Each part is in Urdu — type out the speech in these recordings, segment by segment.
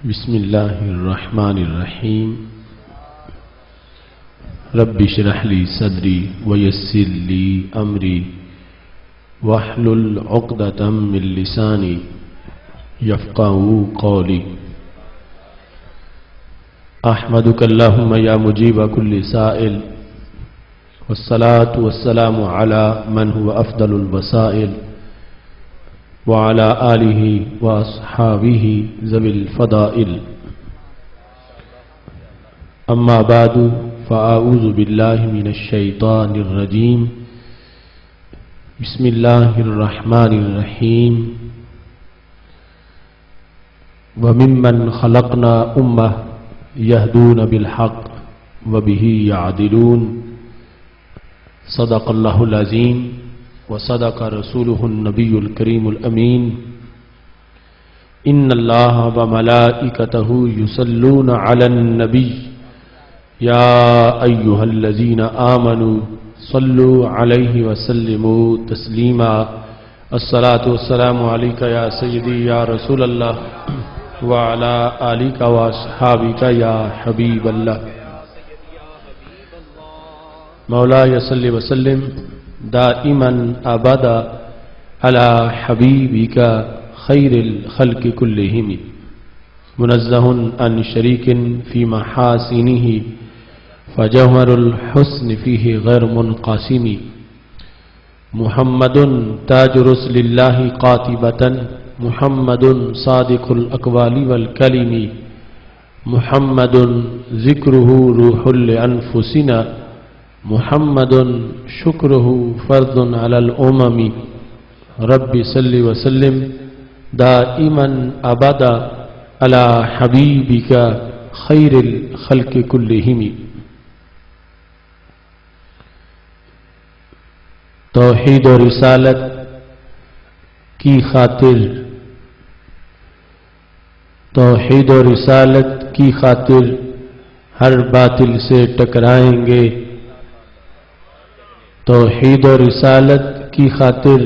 بسم اللہ الرحمن الرحیم رب اشرح لی صدری ویسر لی امری واحلل عقدۃ من لسانی یفقہوا قولی احمدک اللہم یا مجیب کل سائل والصلاة والسلام علی من هو افضل الوسائل وعلى آلہ واصحابہ ذوی الفضائل اما بعد فاعوذ باللہ من الشیطان الرجیم بسم اللہ الرحمن الرحیم وممن خلقنا امہ یہدون بالحق وبہ یعدلون صدق اللہ العظیم وصدق رسوله النبی الکریم الامین ان اللہ وملائکته یصلون علی النبی یا ایہا الذین آمنوا صلوا علیہ وسلموا تسلیما الصلاة والسلام علیک یا سیدی یا رسول اللہ وعلی آلک واصحابک یا حبیب اللہ مولاي صل وسلم دائما ابدا على حبيبك خير الخلق كلهم منزه عن شريك في محاسنه فجوهر الحسن فيه غير منقسم محمد تاج رسل الله قاطبة محمد صادق الأقوال والكلم محمد ذكره روح لأنفسنا محمد شکرہ فرض علی الامم رب صلی وسلم دائما ابدا علی حبیبک خیر الخلق کلہم توحید و رسالت کی خاطر توحید و رسالت کی خاطر ہر باطل سے ٹکرائیں گے توحید و رسالت کی خاطر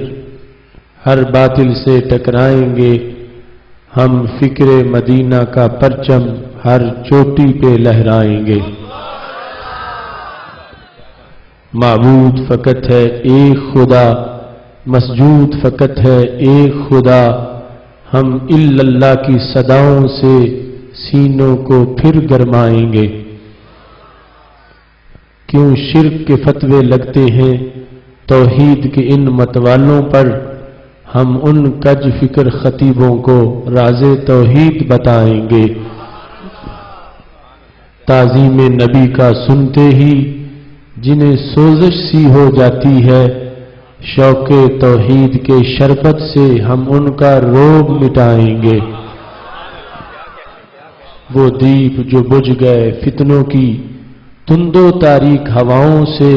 ہر باطل سے ٹکرائیں گے ہم فکر مدینہ کا پرچم ہر چوٹی پہ لہرائیں گے معبود فقط ہے ایک خدا مسجود فقط ہے ایک خدا ہم الا اللہ کی صداؤں سے سینوں کو پھر گرمائیں گے کیوں شرک کے فتوے لگتے ہیں توحید کے ان متوالوں پر ہم ان کج فکر خطیبوں کو راز توحید بتائیں گے تعظیم نبی کا سنتے ہی جنہیں سوزش سی ہو جاتی ہے شوق توحید کے شربت سے ہم ان کا روگ مٹائیں گے وہ دیپ جو بجھ گئے فتنوں کی تند و تاریک ہواؤں سے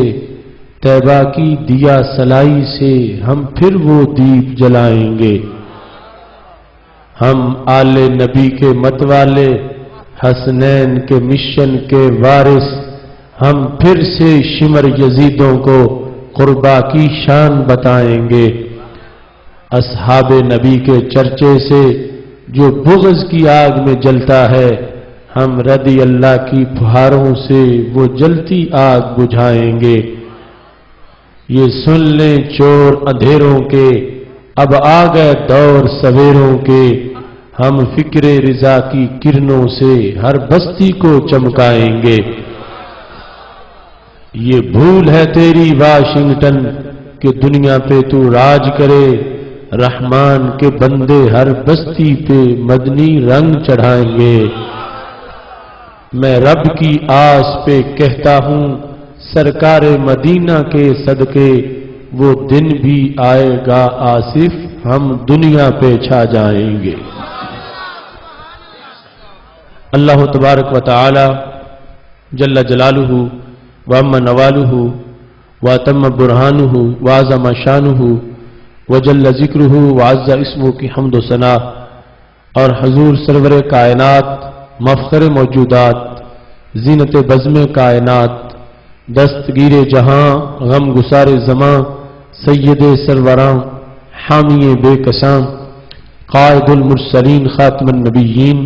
طیبہ کی دیا سلائی سے ہم پھر وہ دیپ جلائیں گے ہم آل نبی کے متوالے حسنین کے مشن کے وارث ہم پھر سے شمر یزیدوں کو قربا کی شان بتائیں گے اصحاب نبی کے چرچے سے جو بغض کی آگ میں جلتا ہے ہم رضی اللہ کی پھاروں سے وہ جلتی آگ بجھائیں گے یہ سن لیں چور اندھیروں کے اب آ گئے دور سویروں کے ہم فکر رضا کی کرنوں سے ہر بستی کو چمکائیں گے یہ بھول ہے تیری واشنگٹن کہ دنیا پہ تو راج کرے رحمان کے بندے ہر بستی پہ مدنی رنگ چڑھائیں گے میں رب کی آس پہ کہتا ہوں سرکار مدینہ کے صدقے وہ دن بھی آئے گا آصف ہم دنیا پہ چھا جائیں گے اللہ تبارک و تعالی جل جلالہ وعم نوالہ واتم برہانہ وعظم شانہ وجل ذکرہ وعز اسمہ کی حمد و ثنا اور حضور سرور کائنات مفخر موجودات زینت بزم کائنات دستگیر جہاں غم گسار زماں سید سروراں حامی بے کساں قائد المرسلین خاتم النبیین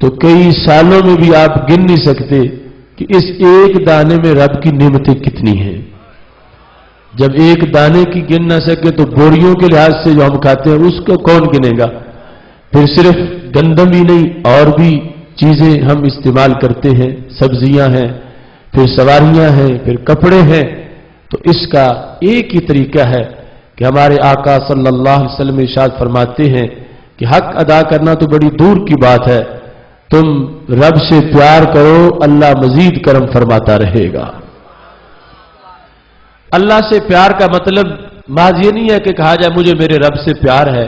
تو کئی سالوں میں بھی آپ گن نہیں سکتے کہ اس ایک دانے میں رب کی نعمتیں کتنی ہیں۔ جب ایک دانے کی گن نہ سکے تو بوریوں کے لحاظ سے جو ہم کھاتے ہیں اس کو کون گنے گا؟ پھر صرف گندم ہی نہیں اور بھی چیزیں ہم استعمال کرتے ہیں، سبزیاں ہیں، پھر سواریاں ہیں، پھر کپڑے ہیں۔ تو اس کا ایک ہی طریقہ ہے کہ ہمارے آقا صلی اللہ علیہ وسلم ارشاد فرماتے ہیں کہ حق ادا کرنا تو بڑی دور کی بات ہے، تم رب سے پیار کرو، اللہ مزید کرم فرماتا رہے گا۔ اللہ سے پیار کا مطلب محض یہ نہیں ہے کہ کہا جائے مجھے میرے رب سے پیار ہے،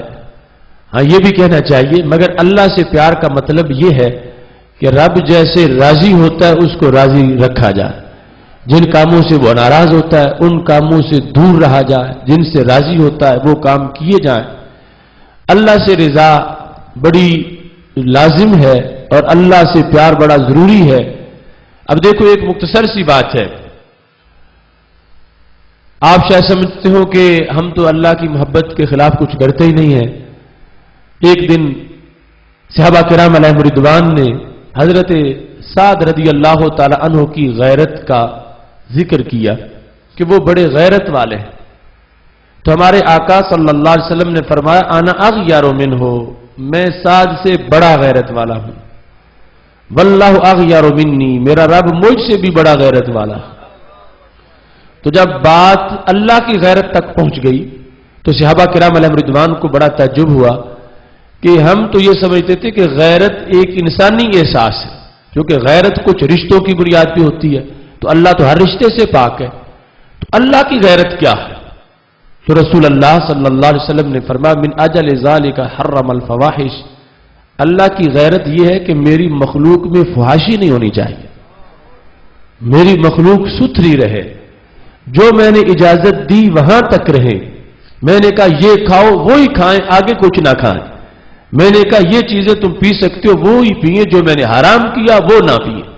ہاں یہ بھی کہنا چاہیے، مگر اللہ سے پیار کا مطلب یہ ہے کہ رب جیسے راضی ہوتا ہے اس کو راضی رکھا جائے، جن کاموں سے وہ ناراض ہوتا ہے ان کاموں سے دور رہا جائے، جن سے راضی ہوتا ہے وہ کام کیے جائیں۔ اللہ سے رضا بڑی لازم ہے اور اللہ سے پیار بڑا ضروری ہے۔ اب دیکھو ایک مختصر سی بات ہے، آپ شاید سمجھتے ہو کہ ہم تو اللہ کی محبت کے خلاف کچھ کرتے ہی نہیں ہیں۔ ایک دن صحابہ کرام علیہم رضوان نے حضرت سعد رضی اللہ تعالی عنہ کی غیرت کا ذکر کیا کہ وہ بڑے غیرت والے ہیں، تو ہمارے آقا صلی اللہ علیہ وسلم نے فرمایا انا اغیر منہ، میں سعد سے بڑا غیرت والا ہوں، واللہ اغیر منی، میرا رب مجھ سے بھی بڑا غیرت والا ہے۔ تو جب بات اللہ کی غیرت تک پہنچ گئی تو صحابہ کرام علیہم رضوان کو بڑا تعجب ہوا کہ ہم تو یہ سمجھتے تھے کہ غیرت ایک انسانی احساس ہے، کیونکہ غیرت کچھ رشتوں کی بنیاد پہ ہوتی ہے، تو اللہ تو ہر رشتے سے پاک ہے، تو اللہ کی غیرت کیا ہے؟ تو رسول اللہ صلی اللہ علیہ وسلم نے فرمایا من اجل ذالک حرم الفواحش، اللہ کی غیرت یہ ہے کہ میری مخلوق میں فحاشی نہیں ہونی چاہیے، میری مخلوق ستھری رہے، جو میں نے اجازت دی وہاں تک رہے، میں نے کہا یہ کھاؤ وہی کھائیں، آگے کچھ نہ کھائیں، میں نے کہا یہ چیزیں تم پی سکتے ہو وہی پیئیں، جو میں نے حرام کیا وہ نہ پیئیں،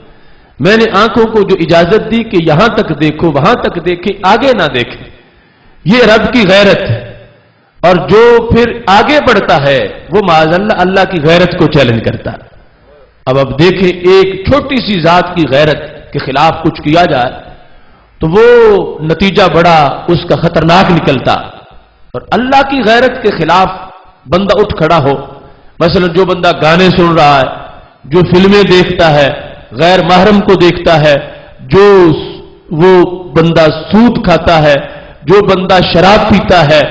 میں نے آنکھوں کو جو اجازت دی کہ یہاں تک دیکھو وہاں تک دیکھیں، آگے نہ دیکھیں، یہ رب کی غیرت ہے۔ اور جو پھر آگے بڑھتا ہے وہ معاذ اللہ کی غیرت کو چیلنج کرتا ہے۔ اب دیکھیں ایک چھوٹی سی ذات کی غیرت کے خلاف کچھ کیا جائے تو وہ نتیجہ بڑا اس کا خطرناک نکلتا، اور اللہ کی غیرت کے خلاف بندہ اٹھ کھڑا ہو، مثلا جو بندہ گانے سن رہا ہے، جو فلمیں دیکھتا ہے، غیر محرم کو دیکھتا ہے، جو وہ بندہ سود کھاتا ہے، جو بندہ شراب پیتا ہے،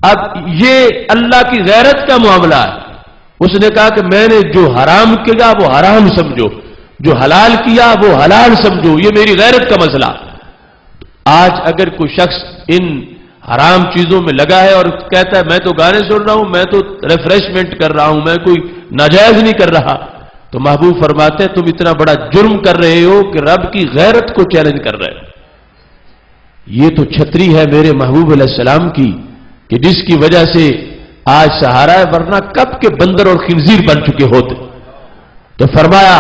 اب یہ اللہ کی غیرت کا معاملہ ہے۔ اس نے کہا کہ میں نے جو حرام کیا وہ حرام سمجھو، جو حلال کیا وہ حلال سمجھو، یہ میری غیرت کا مسئلہ۔ آج اگر کوئی شخص ان حرام چیزوں میں لگا ہے اور کہتا ہے میں تو گانے سن رہا ہوں، میں تو ریفریشمنٹ کر رہا ہوں، میں کوئی ناجائز نہیں کر رہا، تو محبوب فرماتے ہیں تم اتنا بڑا جرم کر رہے ہو کہ رب کی غیرت کو چیلنج کر رہے ہو۔ یہ تو چھتری ہے میرے محبوب علیہ السلام کی کہ جس کی وجہ سے آج سہارا ہے، ورنہ کب کے بندر اور خنزیر بن چکے ہوتے۔ تو فرمایا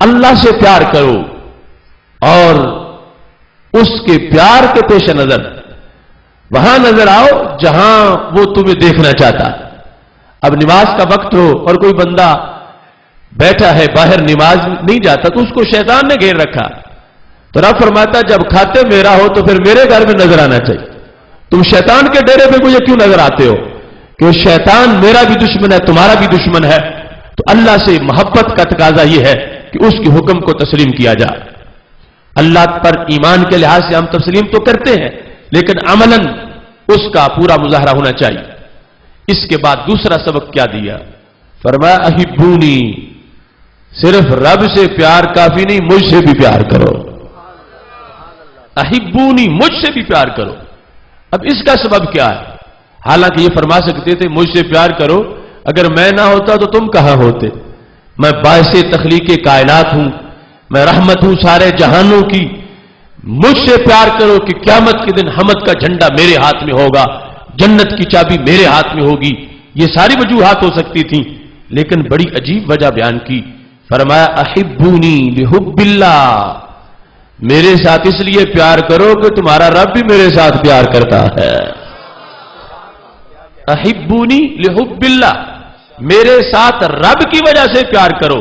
اللہ سے پیار کرو اور اس کے پیار کے پیش نظر وہاں نظر آؤ جہاں وہ تمہیں دیکھنا چاہتا ہے۔ اب نماز کا وقت ہو اور کوئی بندہ بیٹھا ہے باہر نماز نہیں جاتا تو اس کو شیطان نے گھیر رکھا، تو رب فرماتا جب کھاتے میرا ہو تو پھر میرے گھر میں نظر آنا چاہیے، تم شیطان کے ڈیرے پہ مجھے کیوں نظر آتے ہو؟ کہ شیطان میرا بھی دشمن ہے تمہارا بھی دشمن ہے۔ تو اللہ سے محبت کا تقاضا یہ ہے کہ اس کے حکم کو تسلیم کیا جائے۔ اللہ پر ایمان کے لحاظ سے ہم تسلیم تو کرتے ہیں لیکن عملاً اس کا پورا مظاہرہ ہونا چاہیے۔ اس کے بعد دوسرا سبق کیا دیا؟ فرمایا احبونی، صرف رب سے پیار کافی نہیں، مجھ سے بھی پیار کرو، احبونی، مجھ سے بھی پیار کرو۔ اب اس کا سبب کیا ہے؟ حالانکہ یہ فرما سکتے تھے مجھ سے پیار کرو، اگر میں نہ ہوتا تو تم کہاں ہوتے، میں باعث تخلیق کائنات ہوں، میں رحمت ہوں سارے جہانوں کی، مجھ سے پیار کرو کہ قیامت کے دن حمد کا جھنڈا میرے ہاتھ میں ہوگا، جنت کی چابی میرے ہاتھ میں ہوگی۔ یہ ساری وجوہات ہو سکتی تھیں لیکن بڑی عجیب وجہ بیان کی، فرمایا احبونی لحب اللہ، میرے ساتھ اس لیے پیار کرو کہ تمہارا رب بھی میرے ساتھ پیار کرتا ہے۔ احبونی لحب اللہ، میرے ساتھ رب کی وجہ سے پیار کرو۔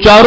4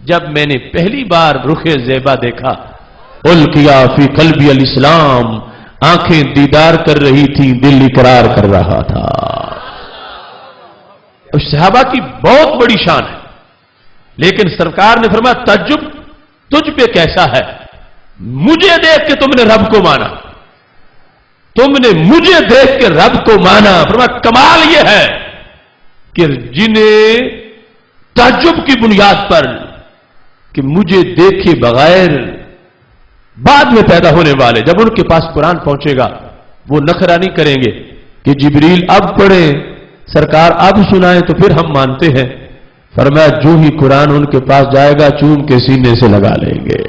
جب میں نے پہلی بار رخ زیبا دیکھا، القیا فی قلبی الاسلام، آنکھیں دیدار کر رہی تھیں، دل اقرار کر رہا تھا۔ صحابہ کی بہت بڑی شان ہے، لیکن سرکار نے فرمایا تعجب تجھ پہ کیسا ہے، مجھے دیکھ کے تم نے رب کو مانا، تم نے مجھے دیکھ کے رب کو مانا۔ فرمایا کمال یہ ہے کہ جنہیں تعجب کی بنیاد پر کہ مجھے دیکھے بغیر بعد میں پیدا ہونے والے جب ان کے پاس قرآن پہنچے گا وہ نخرہ نہیں کریں گے کہ جبریل اب پڑھیں، سرکار اب سنائیں تو پھر ہم مانتے ہیں۔ فرمایا جو ہی قرآن ان کے پاس جائے گا چوم کے سینے سے لگا لیں گے۔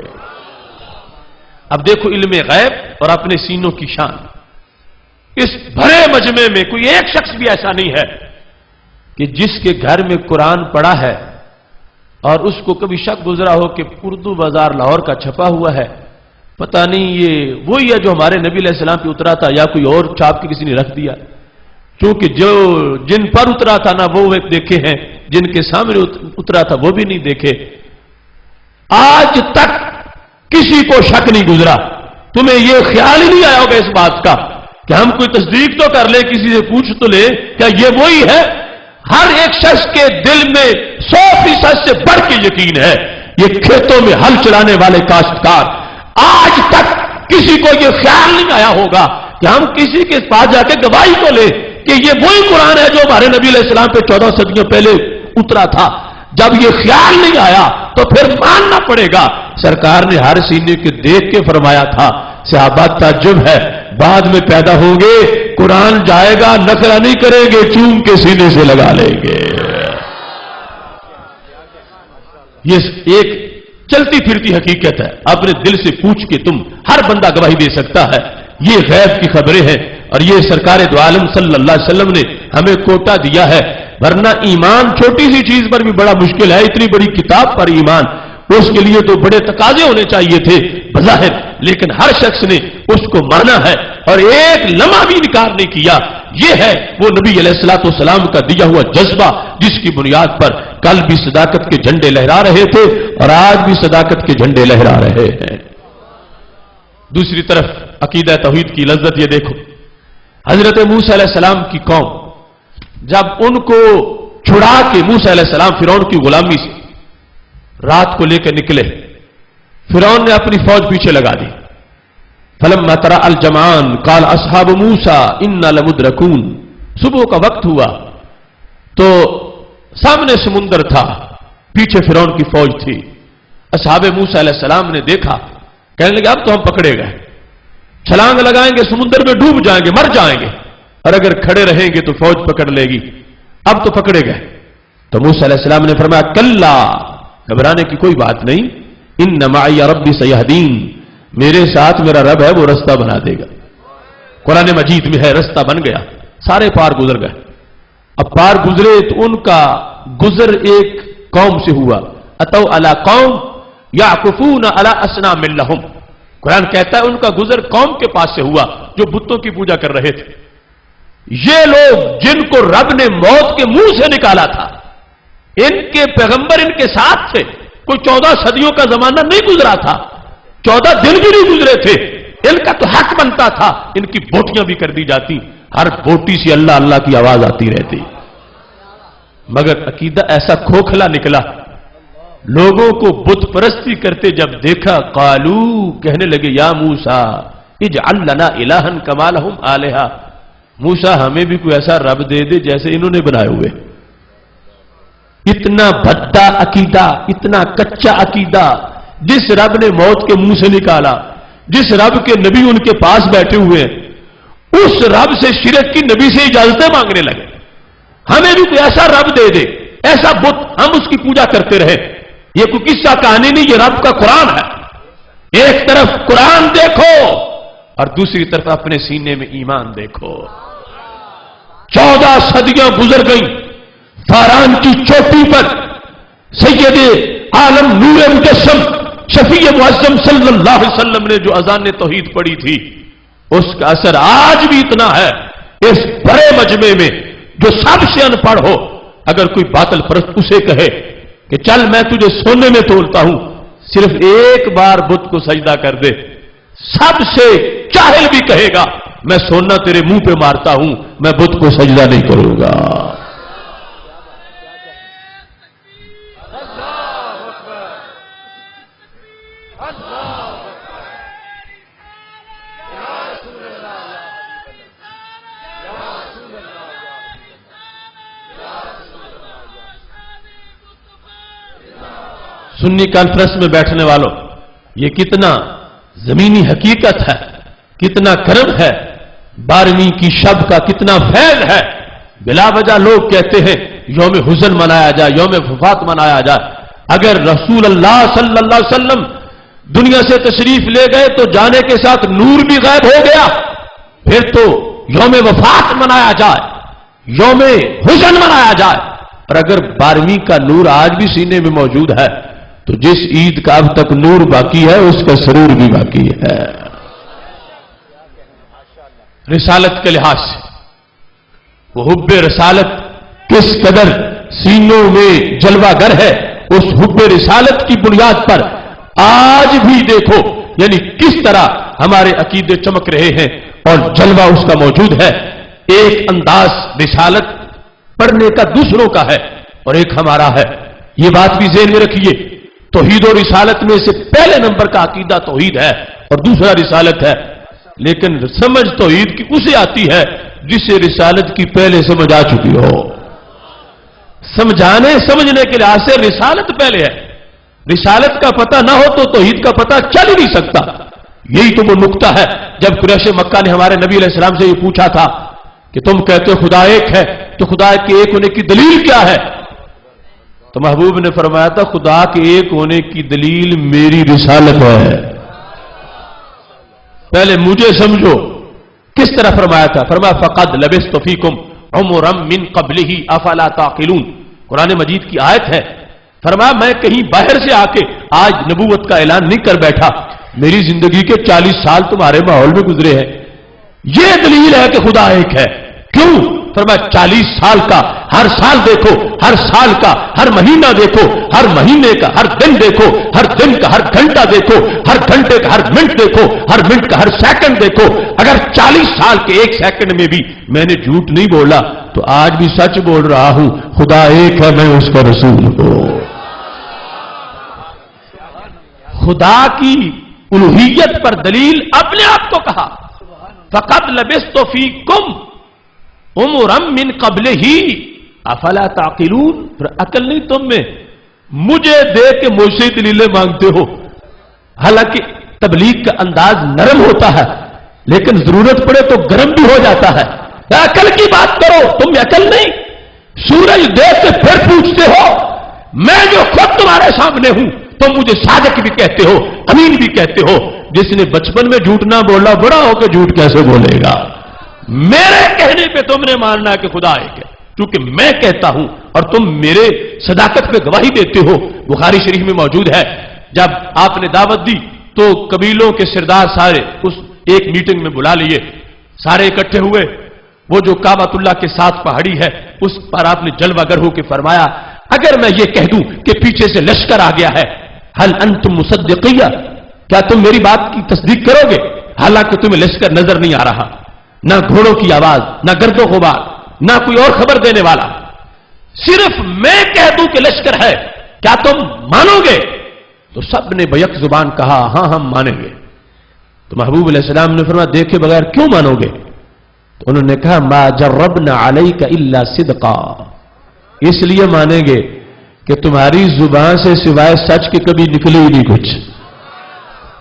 اب دیکھو علم غیب اور اپنے سینوں کی شان، اس بھرے مجمع میں کوئی ایک شخص بھی ایسا نہیں ہے کہ جس کے گھر میں قرآن پڑا ہے اور اس کو کبھی شک گزرا ہو کہ اردو بازار لاہور کا چھپا ہوا ہے، پتہ نہیں یہ وہی ہے جو ہمارے نبی علیہ السلام پہ اترا تھا یا کوئی اور چھاپ کے کسی نے رکھ دیا، کیونکہ جو جن پر اترا تھا نا وہ دیکھے ہیں، جن کے سامنے اترا تھا وہ بھی نہیں دیکھے۔ آج تک کسی کو شک نہیں گزرا، تمہیں یہ خیال ہی نہیں آیا ہوگا اس بات کا کہ ہم کوئی تصدیق تو کر لیں، کسی سے پوچھ تو لیں کیا یہ وہی ہے۔ ہر ایک شخص کے دل میں 100% سے بڑھ کے یقین ہے۔ یہ کھیتوں میں ہل چلانے والے کاشتکار، آج تک کسی کو یہ خیال نہیں آیا ہوگا کہ ہم کسی کے پاس جا کے گواہی کو لیں کہ یہ وہی قرآن ہے جو ہمارے نبی علیہ السلام پہ 14 صدیوں پہلے اترا تھا۔ جب یہ خیال نہیں آیا تو پھر ماننا پڑے گا۔ سرکار نے ہر سینے کے دیکھ کے فرمایا تھا، صحابہ تعجب ہے، بعد میں پیدا ہوں گے، قرآن جائے گا نخرہ نہیں کریں گے، چوم کے سینے سے لگا لیں گے۔ یہ ایک چلتی پھرتی حقیقت ہے، اپنے دل سے پوچھ کے تم ہر بندہ گواہی دے سکتا ہے۔ یہ غیب کی خبریں ہیں اور یہ سرکار دو عالم صلی اللہ علیہ وسلم نے ہمیں کوٹا دیا ہے، ورنہ ایمان چھوٹی سی چیز پر بھی بڑا مشکل ہے، اتنی بڑی کتاب پر ایمان، اس کے لیے تو بڑے تقاضے ہونے چاہیے تھے بظاہر، لیکن ہر شخص نے اس کو مانا ہے اور ایک لمحہ بھی انکار نہیں کیا۔ یہ ہے وہ نبی علیہ الصلوۃ والسلام کا دیا ہوا جذبہ جس کی بنیاد پر کل بھی صداقت کے جھنڈے لہرا رہے تھے اور آج بھی صداقت کے جھنڈے لہرا رہے ہیں۔ دوسری طرف عقیدہ توحید کی لذت یہ دیکھو، حضرت موسیٰ علیہ السلام کی قوم جب ان کو چھڑا کے موسیٰ علیہ السلام فرعون کی غلامی سے رات کو لے کے نکلے، فرعون نے اپنی فوج پیچھے لگا دی۔ فلما ترى الجمعان قال اصحاب موسیٰ انا لمدرکون، صبح کا وقت ہوا تو سامنے سمندر تھا، پیچھے فرعون کی فوج تھی۔ اصحاب موسیٰ علیہ السلام نے دیکھا، کہنے لگے اب تو ہم پکڑے گئے، چھلانگ لگائیں گے سمندر میں ڈوب جائیں گے، مر جائیں گے، اور اگر کھڑے رہیں گے تو فوج پکڑ لے گی، اب تو پکڑے گئے۔ تو موسیٰ علیہ السلام نے فرمایا کلا، گھبرانے کی کوئی بات نہیں، ان معی ربی سیہدین، میرے ساتھ میرا رب ہے وہ رستہ بنا دے گا۔ قرآن مجید میں ہے رستہ بن گیا، سارے پار گزر گئے۔ اب پار گزرے تو ان کا گزر ایک قوم سے ہوا، اتوا علی قوم یعکفون علی اصنام لہم، قرآن کہتا ہے ان کا گزر قوم کے پاس سے ہوا جو بتوں کی پوجا کر رہے تھے۔ یہ لوگ جن کو رب نے موت کے منہ سے نکالا تھا، ان کے پیغمبر ان کے ساتھ تھے، کوئی 14 صدیوں کا زمانہ نہیں گزرا تھا، 14 دن بھی نہیں گزرے تھے، ان کا تو حق بنتا تھا ان کی بوٹیاں بھی کر دی جاتی، ہر بوٹی سے اللہ اللہ کی آواز آتی رہتی، مگر عقیدہ ایسا کھوکھلا نکلا، لوگوں کو بت پرستی کرتے جب دیکھا، قالو، کہنے لگے یا موسیٰ اجعل لنا الہا کما لہم آلہہ، موسیٰ ہمیں بھی کوئی ایسا رب دے دے جیسے انہوں نے بنائے ہوئے۔ اتنا بھدا عقیدہ، اتنا کچا عقیدہ، جس رب نے موت کے منہ سے نکالا، جس رب کے نبی ان کے پاس بیٹھے ہوئے ہیں، اس رب سے شرک کی نبی سے اجازتیں مانگنے لگے، ہمیں بھی کوئی ایسا رب دے دے، ایسا بت، ہم اس کی پوجا کرتے رہے۔ یہ کوئی قصہ کہانی نہیں، یہ رب کا قرآن ہے۔ ایک طرف قرآن دیکھو اور دوسری طرف اپنے سینے میں ایمان دیکھو۔ 14 صدیاں گزر گئیں، فاران کی چوٹی پر سید عالم نور مجسم شفیع معظم صلی اللہ علیہ وسلم نے جو اذان توحید پڑھی تھی، اس کا اثر آج بھی اتنا ہے۔ اس بڑے مجمع میں جو سب سے ان پڑھ ہو، اگر کوئی باطل پرست اسے کہے کہ چل میں تجھے سونے میں تولتا ہوں، صرف ایک بار بت کو سجدہ کر دے، سب سے جاہل بھی کہے گا میں سونا تیرے منہ پہ مارتا ہوں، میں بت کو سجدہ نہیں کروں گا۔ سنی کانفرنس میں بیٹھنے والوں، یہ کتنا زمینی حقیقت ہے، کتنا کرم ہے، 12ویں کی شب کا کتنا فیض ہے۔ بلا وجہ لوگ کہتے ہیں یوم حزن منایا جائے، یوم وفات منایا جائے۔ اگر رسول اللہ صلی اللہ علیہ وسلم دنیا سے تشریف لے گئے تو جانے کے ساتھ نور بھی غائب ہو گیا، پھر تو یوم وفات منایا جائے، یوم حزن منایا جائے۔ اور اگر 12ویں کا نور آج بھی سینے میں موجود ہے تو جس عید کا اب تک نور باقی ہے اس کا سرور بھی باقی ہے۔ رسالت کے لحاظ سے وہ حب رسالت کس قدر سینوں میں جلوہ گر ہے، اس حب رسالت کی بنیاد پر آج بھی دیکھو یعنی کس طرح ہمارے عقیدے چمک رہے ہیں اور جلوہ اس کا موجود ہے۔ ایک انداز رسالت پڑھنے کا دوسروں کا ہے اور ایک ہمارا ہے، یہ بات بھی ذہن میں رکھیے۔ توحید و رسالت میں سے پہلے نمبر کا عقیدہ توحید ہے اور دوسرا رسالت ہے، لیکن سمجھ توحید کی اسے آتی ہے جسے رسالت کی پہلے سمجھ آ چکی ہو۔ سمجھنے کے لحاظ سے رسالت پہلے ہے، رسالت کا پتہ نہ ہو تو توحید کا پتہ چل ہی نہیں سکتا۔ یہی تو وہ نقطہ ہے جب قریش مکہ نے ہمارے نبی علیہ السلام سے یہ پوچھا تھا کہ تم کہتے ہو خدا ایک ہے، تو خدا کے ایک ہونے کی دلیل کیا ہے؟ تو محبوب نے فرمایا تھا خدا کے ایک ہونے کی دلیل میری رسالت ہے، پہلے مجھے سمجھو۔ کس طرح فرمایا تھا؟ فرمایا فقد لبثت فیکم عمرا من قبلہ افلا تعقلون، قرآن مجید کی آیت ہے۔ فرمایا میں کہیں باہر سے آ کے آج نبوت کا اعلان نہیں کر بیٹھا، میری زندگی کے 40 سال تمہارے ماحول میں گزرے ہیں، یہ دلیل ہے کہ خدا ایک ہے۔ کیوں؟ فرمایا 40 سال کا ہر سال دیکھو، ہر سال کا ہر مہینہ دیکھو، ہر مہینے کا ہر دن دیکھو، ہر دن کا ہر گھنٹہ دیکھو، ہر گھنٹے کا ہر منٹ دیکھو، ہر منٹ کا ہر سیکنڈ دیکھو۔ اگر 40 سال کے ایک سیکنڈ میں بھی میں نے جھوٹ نہیں بولا تو آج بھی سچ بول رہا ہوں، خدا ایک ہے، میں اس کا رسول ہوں۔ خدا کی الوہیت پر دلیل اپنے آپ کو کہا فقد لبثت فیکم عمرا من قبلہ افلا تعقلون، پھر عقل نہیں تم میں؟ مجھے دیکھ کے مجھ سے دلیلیں مانگتے ہو، حالانکہ تبلیغ کا انداز نرم ہوتا ہے لیکن ضرورت پڑے تو گرم بھی ہو جاتا ہے۔ عقل کی بات کرو، تم عقل نہیں، سورج دیکھ کے پھر پوچھتے ہو، میں جو خود تمہارے سامنے ہوں تم مجھے صادق بھی کہتے ہو، امین بھی کہتے ہو۔ جس نے بچپن میں جھوٹ نہ بولا بڑا ہو کے جھوٹ کیسے بولے گا؟ میرے کہنے پہ تم نے ماننا ہے کہ خدا ایک ہے، کیونکہ میں کہتا ہوں اور تم میرے صداقت پہ گواہی دیتے ہو۔ بخاری شریف میں موجود ہے، جب آپ نے دعوت دی تو قبیلوں کے سردار سارے اس ایک میٹنگ میں بلا لیے، سارے اکٹھے ہوئے۔ وہ جو کعبۃ اللہ کے ساتھ پہاڑی ہے اس پر آپ نے جلوہ گر ہو کے فرمایا اگر میں یہ کہہ دوں کہ پیچھے سے لشکر آ گیا ہے، حل انتم مصدقیہ، کیا تم میری بات کی تصدیق کرو گے؟ حالانکہ تمہیں لشکر نظر نہیں آ رہا، نہ گھوڑوں کی آواز، نہ گرد و غبار، نہ کوئی اور خبر دینے والا، صرف میں کہہ دوں کہ لشکر ہے، کیا تم مانو گے؟ تو سب نے بیک زبان کہا ہاں ہم مانیں گے۔ تو محبوب علیہ السلام نے فرمایا دیکھے بغیر کیوں مانو گے؟ تو انہوں نے کہا ما جربنا علیک الا صدقا، اس لیے مانیں گے کہ تمہاری زبان سے سوائے سچ کے کبھی نکلے ہی نہیں کچھ،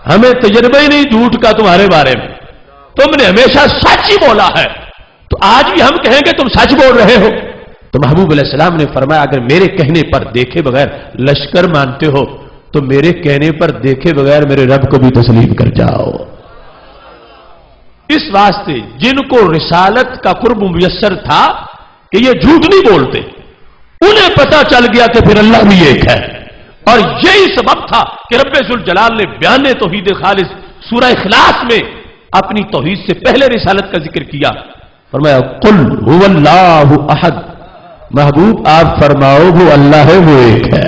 ہمیں تجربہ ہی نہیں جھوٹ کا تمہارے بارے میں، تم نے ہمیشہ سچ ہی بولا ہے، تو آج بھی ہم کہیں گے تم سچ بول رہے ہو۔ تو محبوب علیہ السلام نے فرمایا اگر میرے کہنے پر دیکھے بغیر لشکر مانتے ہو تو میرے کہنے پر دیکھے بغیر میرے رب کو بھی تسلیم کر جاؤ۔ اس واسطے جن کو رسالت کا قرب میسر تھا کہ یہ جھوٹ نہیں بولتے، انہیں پتا چل گیا کہ پھر اللہ بھی ایک ہے، اور یہی سبب تھا کہ رب ذوالجلال نے بیان توحید خالص سورہ اخلاص میں اپنی توحید سے پہلے رسالت کا ذکر کیا۔ فرمایا قل هو اللہ احد، محبوب آپ فرماؤ وہ اللہ ہے، وہ ایک ہے۔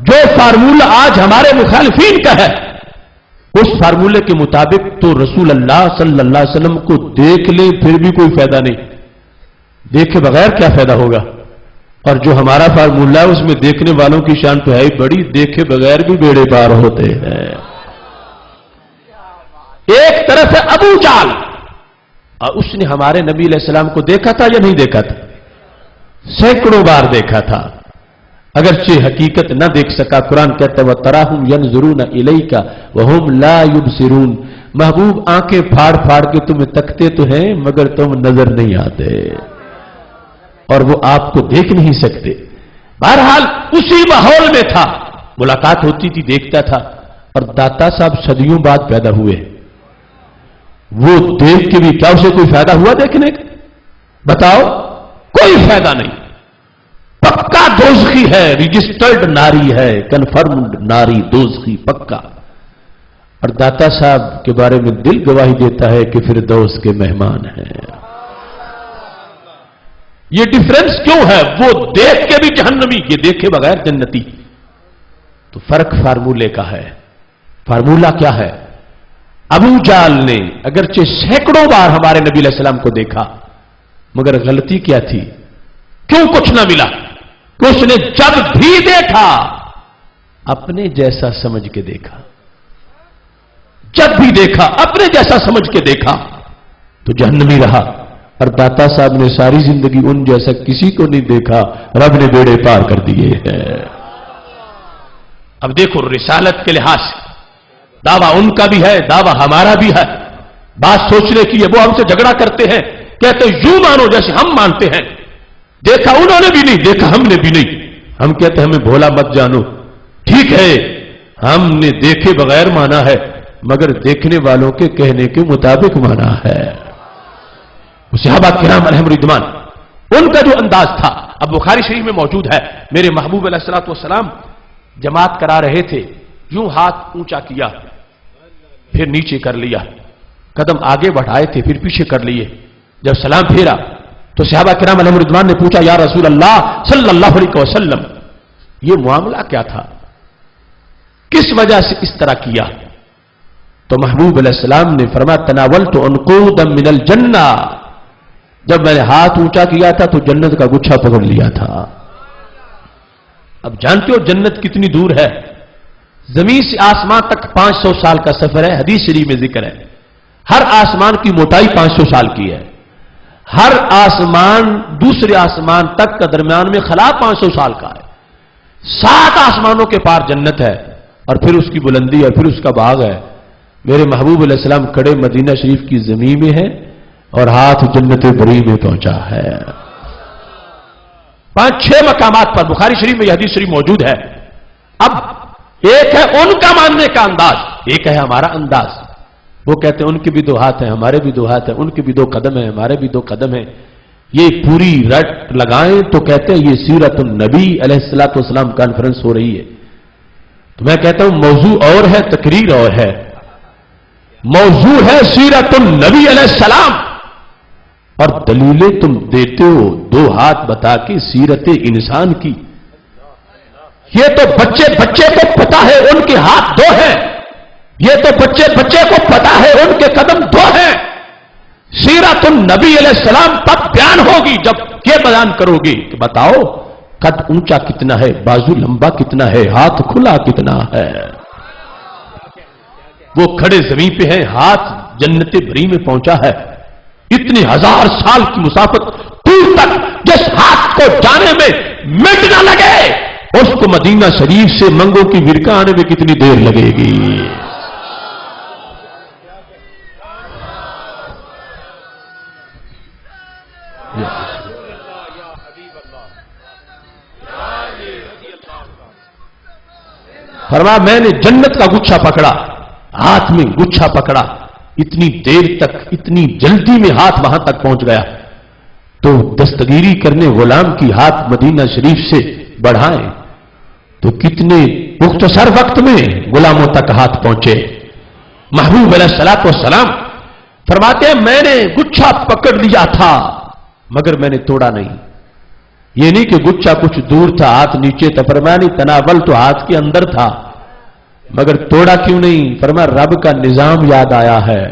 جو فارمولہ آج ہمارے مخالفین کا ہے اس فارمولے کے مطابق تو رسول اللہ صلی اللہ علیہ وسلم کو دیکھ لیں پھر بھی کوئی فائدہ نہیں، دیکھے بغیر کیا فائدہ ہوگا؟ اور جو ہمارا فارمولہ ہے اس میں دیکھنے والوں کی شان تو ہے ہی بڑی، دیکھے بغیر بھی بیڑے پار ہوتے ہیں۔ ایک طرف ہے ابو جہل، اور اس نے ہمارے نبی علیہ السلام کو دیکھا تھا یا نہیں دیکھا تھا؟ سینکڑوں بار دیکھا تھا، اگرچہ حقیقت نہ دیکھ سکا۔ قرآن کہتا ہے وَتَرَاهُمْ يَنْظُرُونَ إِلَيْكَ وَهُمْ لَا يُبْصِرُونَ، محبوب آنکھیں پھاڑ پھاڑ کے تمہیں تکتے تو ہیں مگر تم نظر نہیں آتے، اور وہ آپ کو دیکھ نہیں سکتے۔ بہرحال اسی ماحول میں تھا، ملاقات ہوتی تھی، دیکھتا تھا۔ اور داتا صاحب صدیوں بعد پیدا ہوئے، وہ دیکھ کے بھی کیا اسے کوئی فائدہ ہوا دیکھنے کا؟ بتاؤ، کوئی فائدہ نہیں۔ پکا دوزخی ہے، رجسٹرڈ ناری ہے، کنفرمڈ ناری، دوزخی پکا۔ اور داتا صاحب کے بارے میں دل گواہی دیتا ہے کہ فردوس کے مہمان ہیں۔ یہ ڈفرنس کیوں ہے؟ وہ دیکھ کے بھی جہنمی، یہ دیکھے بغیر جنتی۔ تو فرق فارمولے کا ہے۔ فارمولہ کیا ہے؟ ابو جہل نے اگرچہ سینکڑوں بار ہمارے نبی علیہ السلام کو دیکھا، مگر غلطی کیا تھی؟ کیوں کچھ نہ ملا؟ کہ اس نے جب بھی دیکھا اپنے جیسا سمجھ کے دیکھا، جب بھی دیکھا اپنے جیسا سمجھ کے دیکھا تو جہنمی رہا۔ اور داتا صاحب نے ساری زندگی ان جیسا کسی کو نہیں دیکھا، رب نے بیڑے پار کر دیے ہیں۔ اب دیکھو رسالت کے لحاظ سے دعویٰ ان کا بھی ہے، دعویٰ ہمارا بھی ہے۔ بات سوچنے کی ہے، وہ ہم سے جھگڑا کرتے ہیں، کہتے ہیں یوں مانو جیسے ہم مانتے ہیں، دیکھا انہوں نے بھی نہیں، دیکھا ہم نے بھی نہیں۔ ہم کہتے ہیں ہمیں بھولا مت جانو، ٹھیک ہے ہم نے دیکھے بغیر مانا ہے مگر دیکھنے والوں کے کہنے کے مطابق مانا ہے۔ صحابہ کرام علیہم رضوان ان کا جو انداز تھا، اب بخاری شریف میں موجود ہے، میرے محبوب علیہ الصلوۃ والسلام جماعت کرا رہے تھے، یوں ہاتھ اونچا کیا پھر نیچے کر لیا، قدم آگے بڑھائے تھے پھر پیچھے کر لیے، جب سلام پھیرا تو صحابہ کرام علیہم رضوان نے پوچھا یا رسول اللہ صلی اللہ علیہ وسلم یہ معاملہ کیا تھا، کس وجہ سے اس طرح کیا؟ تو محبوب علیہ السلام نے فرمایا تناولت عنقودا من الجنہ، جب میں نے ہاتھ اونچا کیا تھا تو جنت کا گچھا پکڑ لیا تھا۔ اب جانتے ہو جنت کتنی دور ہے؟ زمین سے آسمان تک 500 سال کا سفر ہے، حدیث شریف میں ذکر ہے۔ ہر آسمان کی موٹائی 500 سال کی ہے، ہر آسمان دوسرے آسمان تک کا درمیان میں خلا 500 سال کا ہے۔ 7 آسمانوں کے پار جنت ہے، اور پھر اس کی بلندی اور پھر اس کا باغ ہے۔ میرے محبوب علیہ السلام کھڑے مدینہ شریف کی زمین میں ہے اور ہاتھ جنت بری میں پہنچا ہے۔ 5-6 مقامات پر بخاری شریف میں یہ حدیث شریف موجود ہے۔ اب ایک ہے ان کا ماننے کا انداز، ایک ہے ہمارا انداز۔ وہ کہتے ہیں ان کے بھی 2 ہاتھ ہیں، ہمارے بھی 2 ہاتھ ہیں، ان کے بھی 2 قدم ہیں، ہمارے بھی 2 قدم ہیں۔ یہ پوری رٹ لگائیں تو کہتے ہیں یہ سیرت النبی علیہ الصلوۃ والسلام کانفرنس ہو رہی ہے۔ تو میں کہتا ہوں موضوع اور ہے، تقریر اور ہے۔ موضوع ہے سیرت النبی علیہ السلام، اور دلیلیں تم دیتے ہو 2 ہاتھ بتا کے سیرت انسان کی۔ یہ تو بچے کو پتا ہے ان کے ہاتھ 2 ہیں، یہ تو بچے کو پتا ہے ان کے قدم 2 ہیں۔ سیرت النبی علیہ السلام تب بیان ہوگی جب یہ بیان کرو گی کہ بتاؤ قد اونچا کتنا ہے، بازو لمبا کتنا ہے، ہاتھ کھلا کتنا ہے۔ وہ کھڑے زمین پہ ہیں، ہاتھ جنت بری میں پہنچا ہے۔ اتنی 1000 سال کی مسافت دور تک جس ہاتھ کو جانے میں منٹ نہ لگے، اس کو مدینہ شریف سے منگوں کی ورکہ آنے میں کتنی دیر لگے گی؟ فرمایا میں نے جنت کا گچھا پکڑا، ہاتھ میں گچھا پکڑا، اتنی دیر تک اتنی جلدی میں ہاتھ وہاں تک پہنچ گیا۔ تو دستگیری کرنے غلام کی ہاتھ مدینہ شریف سے بڑھائیں تو کتنے مختصر وقت میں غلاموں تک ہاتھ پہنچے۔ محبوب علیہ الصلوۃ والسلام فرماتے ہیں میں نے گچھا پکڑ لیا تھا مگر میں نے توڑا نہیں۔ یہ نہیں کہ گچھا کچھ دور تھا ہاتھ نیچے تھا، فرمایا نہیں، تناول تو ہاتھ کے اندر تھا مگر توڑا کیوں نہیں؟ فرمایا رب کا نظام یاد آیا ہے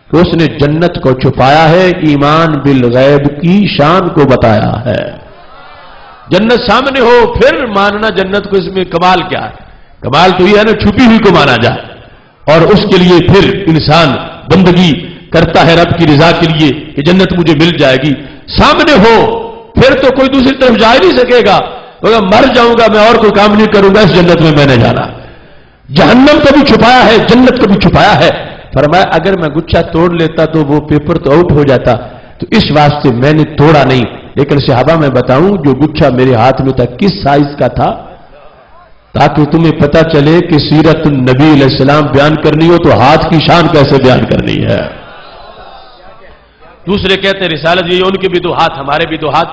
کہ اس نے جنت کو چھپایا ہے، ایمان بالغیب کی شان کو بتایا ہے۔ جنت سامنے ہو پھر ماننا جنت کو، اس میں کمال کیا ہے؟ کمال تو یہ ہے نا چھپی ہوئی کو مانا جائے، اور اس کے لیے پھر انسان بندگی کرتا ہے رب کی رضا کے لیے کہ جنت مجھے مل جائے گی۔ سامنے ہو پھر تو کوئی دوسری طرف جا ہی نہیں سکے گا، اگر مر جاؤں گا میں اور کوئی کام نہیں کروں گا، اس جنت میں میں نے جانا۔ جہنم کو بھی چھپایا ہے، جنت کو بھی چھپایا ہے۔ فرمایا اگر میں گچھا توڑ لیتا تو وہ پیپر تو آؤٹ ہو جاتا، تو اس واسطے میں نے توڑا نہیں۔ لیکن صحابہ میں بتاؤں جو گچھا میرے ہاتھ میں تھا کس سائز کا تھا، تاکہ تمہیں پتہ چلے کہ سیرت النبی علیہ السلام بیان کرنی ہو تو ہاتھ کی شان کیسے بیان کرنی ہے۔ دوسرے کہتے ہیں رسالت یہ ان کے بھی دو ہاتھ ہمارے بھی دو ہاتھ۔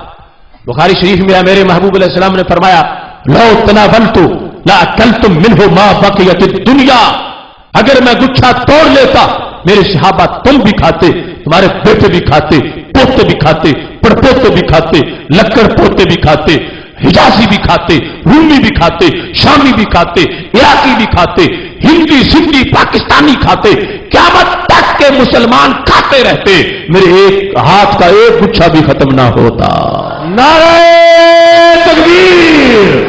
بخاری شریف میں میرے محبوب علیہ السلام نے فرمایا لو تناولت لاکلتم منہ ما بقیت الدنیا، اگر میں گچھا توڑ لیتا میرے صحابہ تم بھی کھاتے، تمہارے بیٹے بھی کھاتے، پوتے بھی کھاتے، پڑپوتے بھی کھاتے، لکڑ پوتے بھی کھاتے، حجازی بھی کھاتے، رومی بھی کھاتے، شامی بھی کھاتے، عراقی بھی کھاتے، ہندی سندھی پاکستانی کھاتے، قیامت تک کے مسلمان کھاتے رہتے، میرے ایک ہاتھ کا ایک گچھا بھی ختم نہ ہوتا۔ نعرہ تکبیر،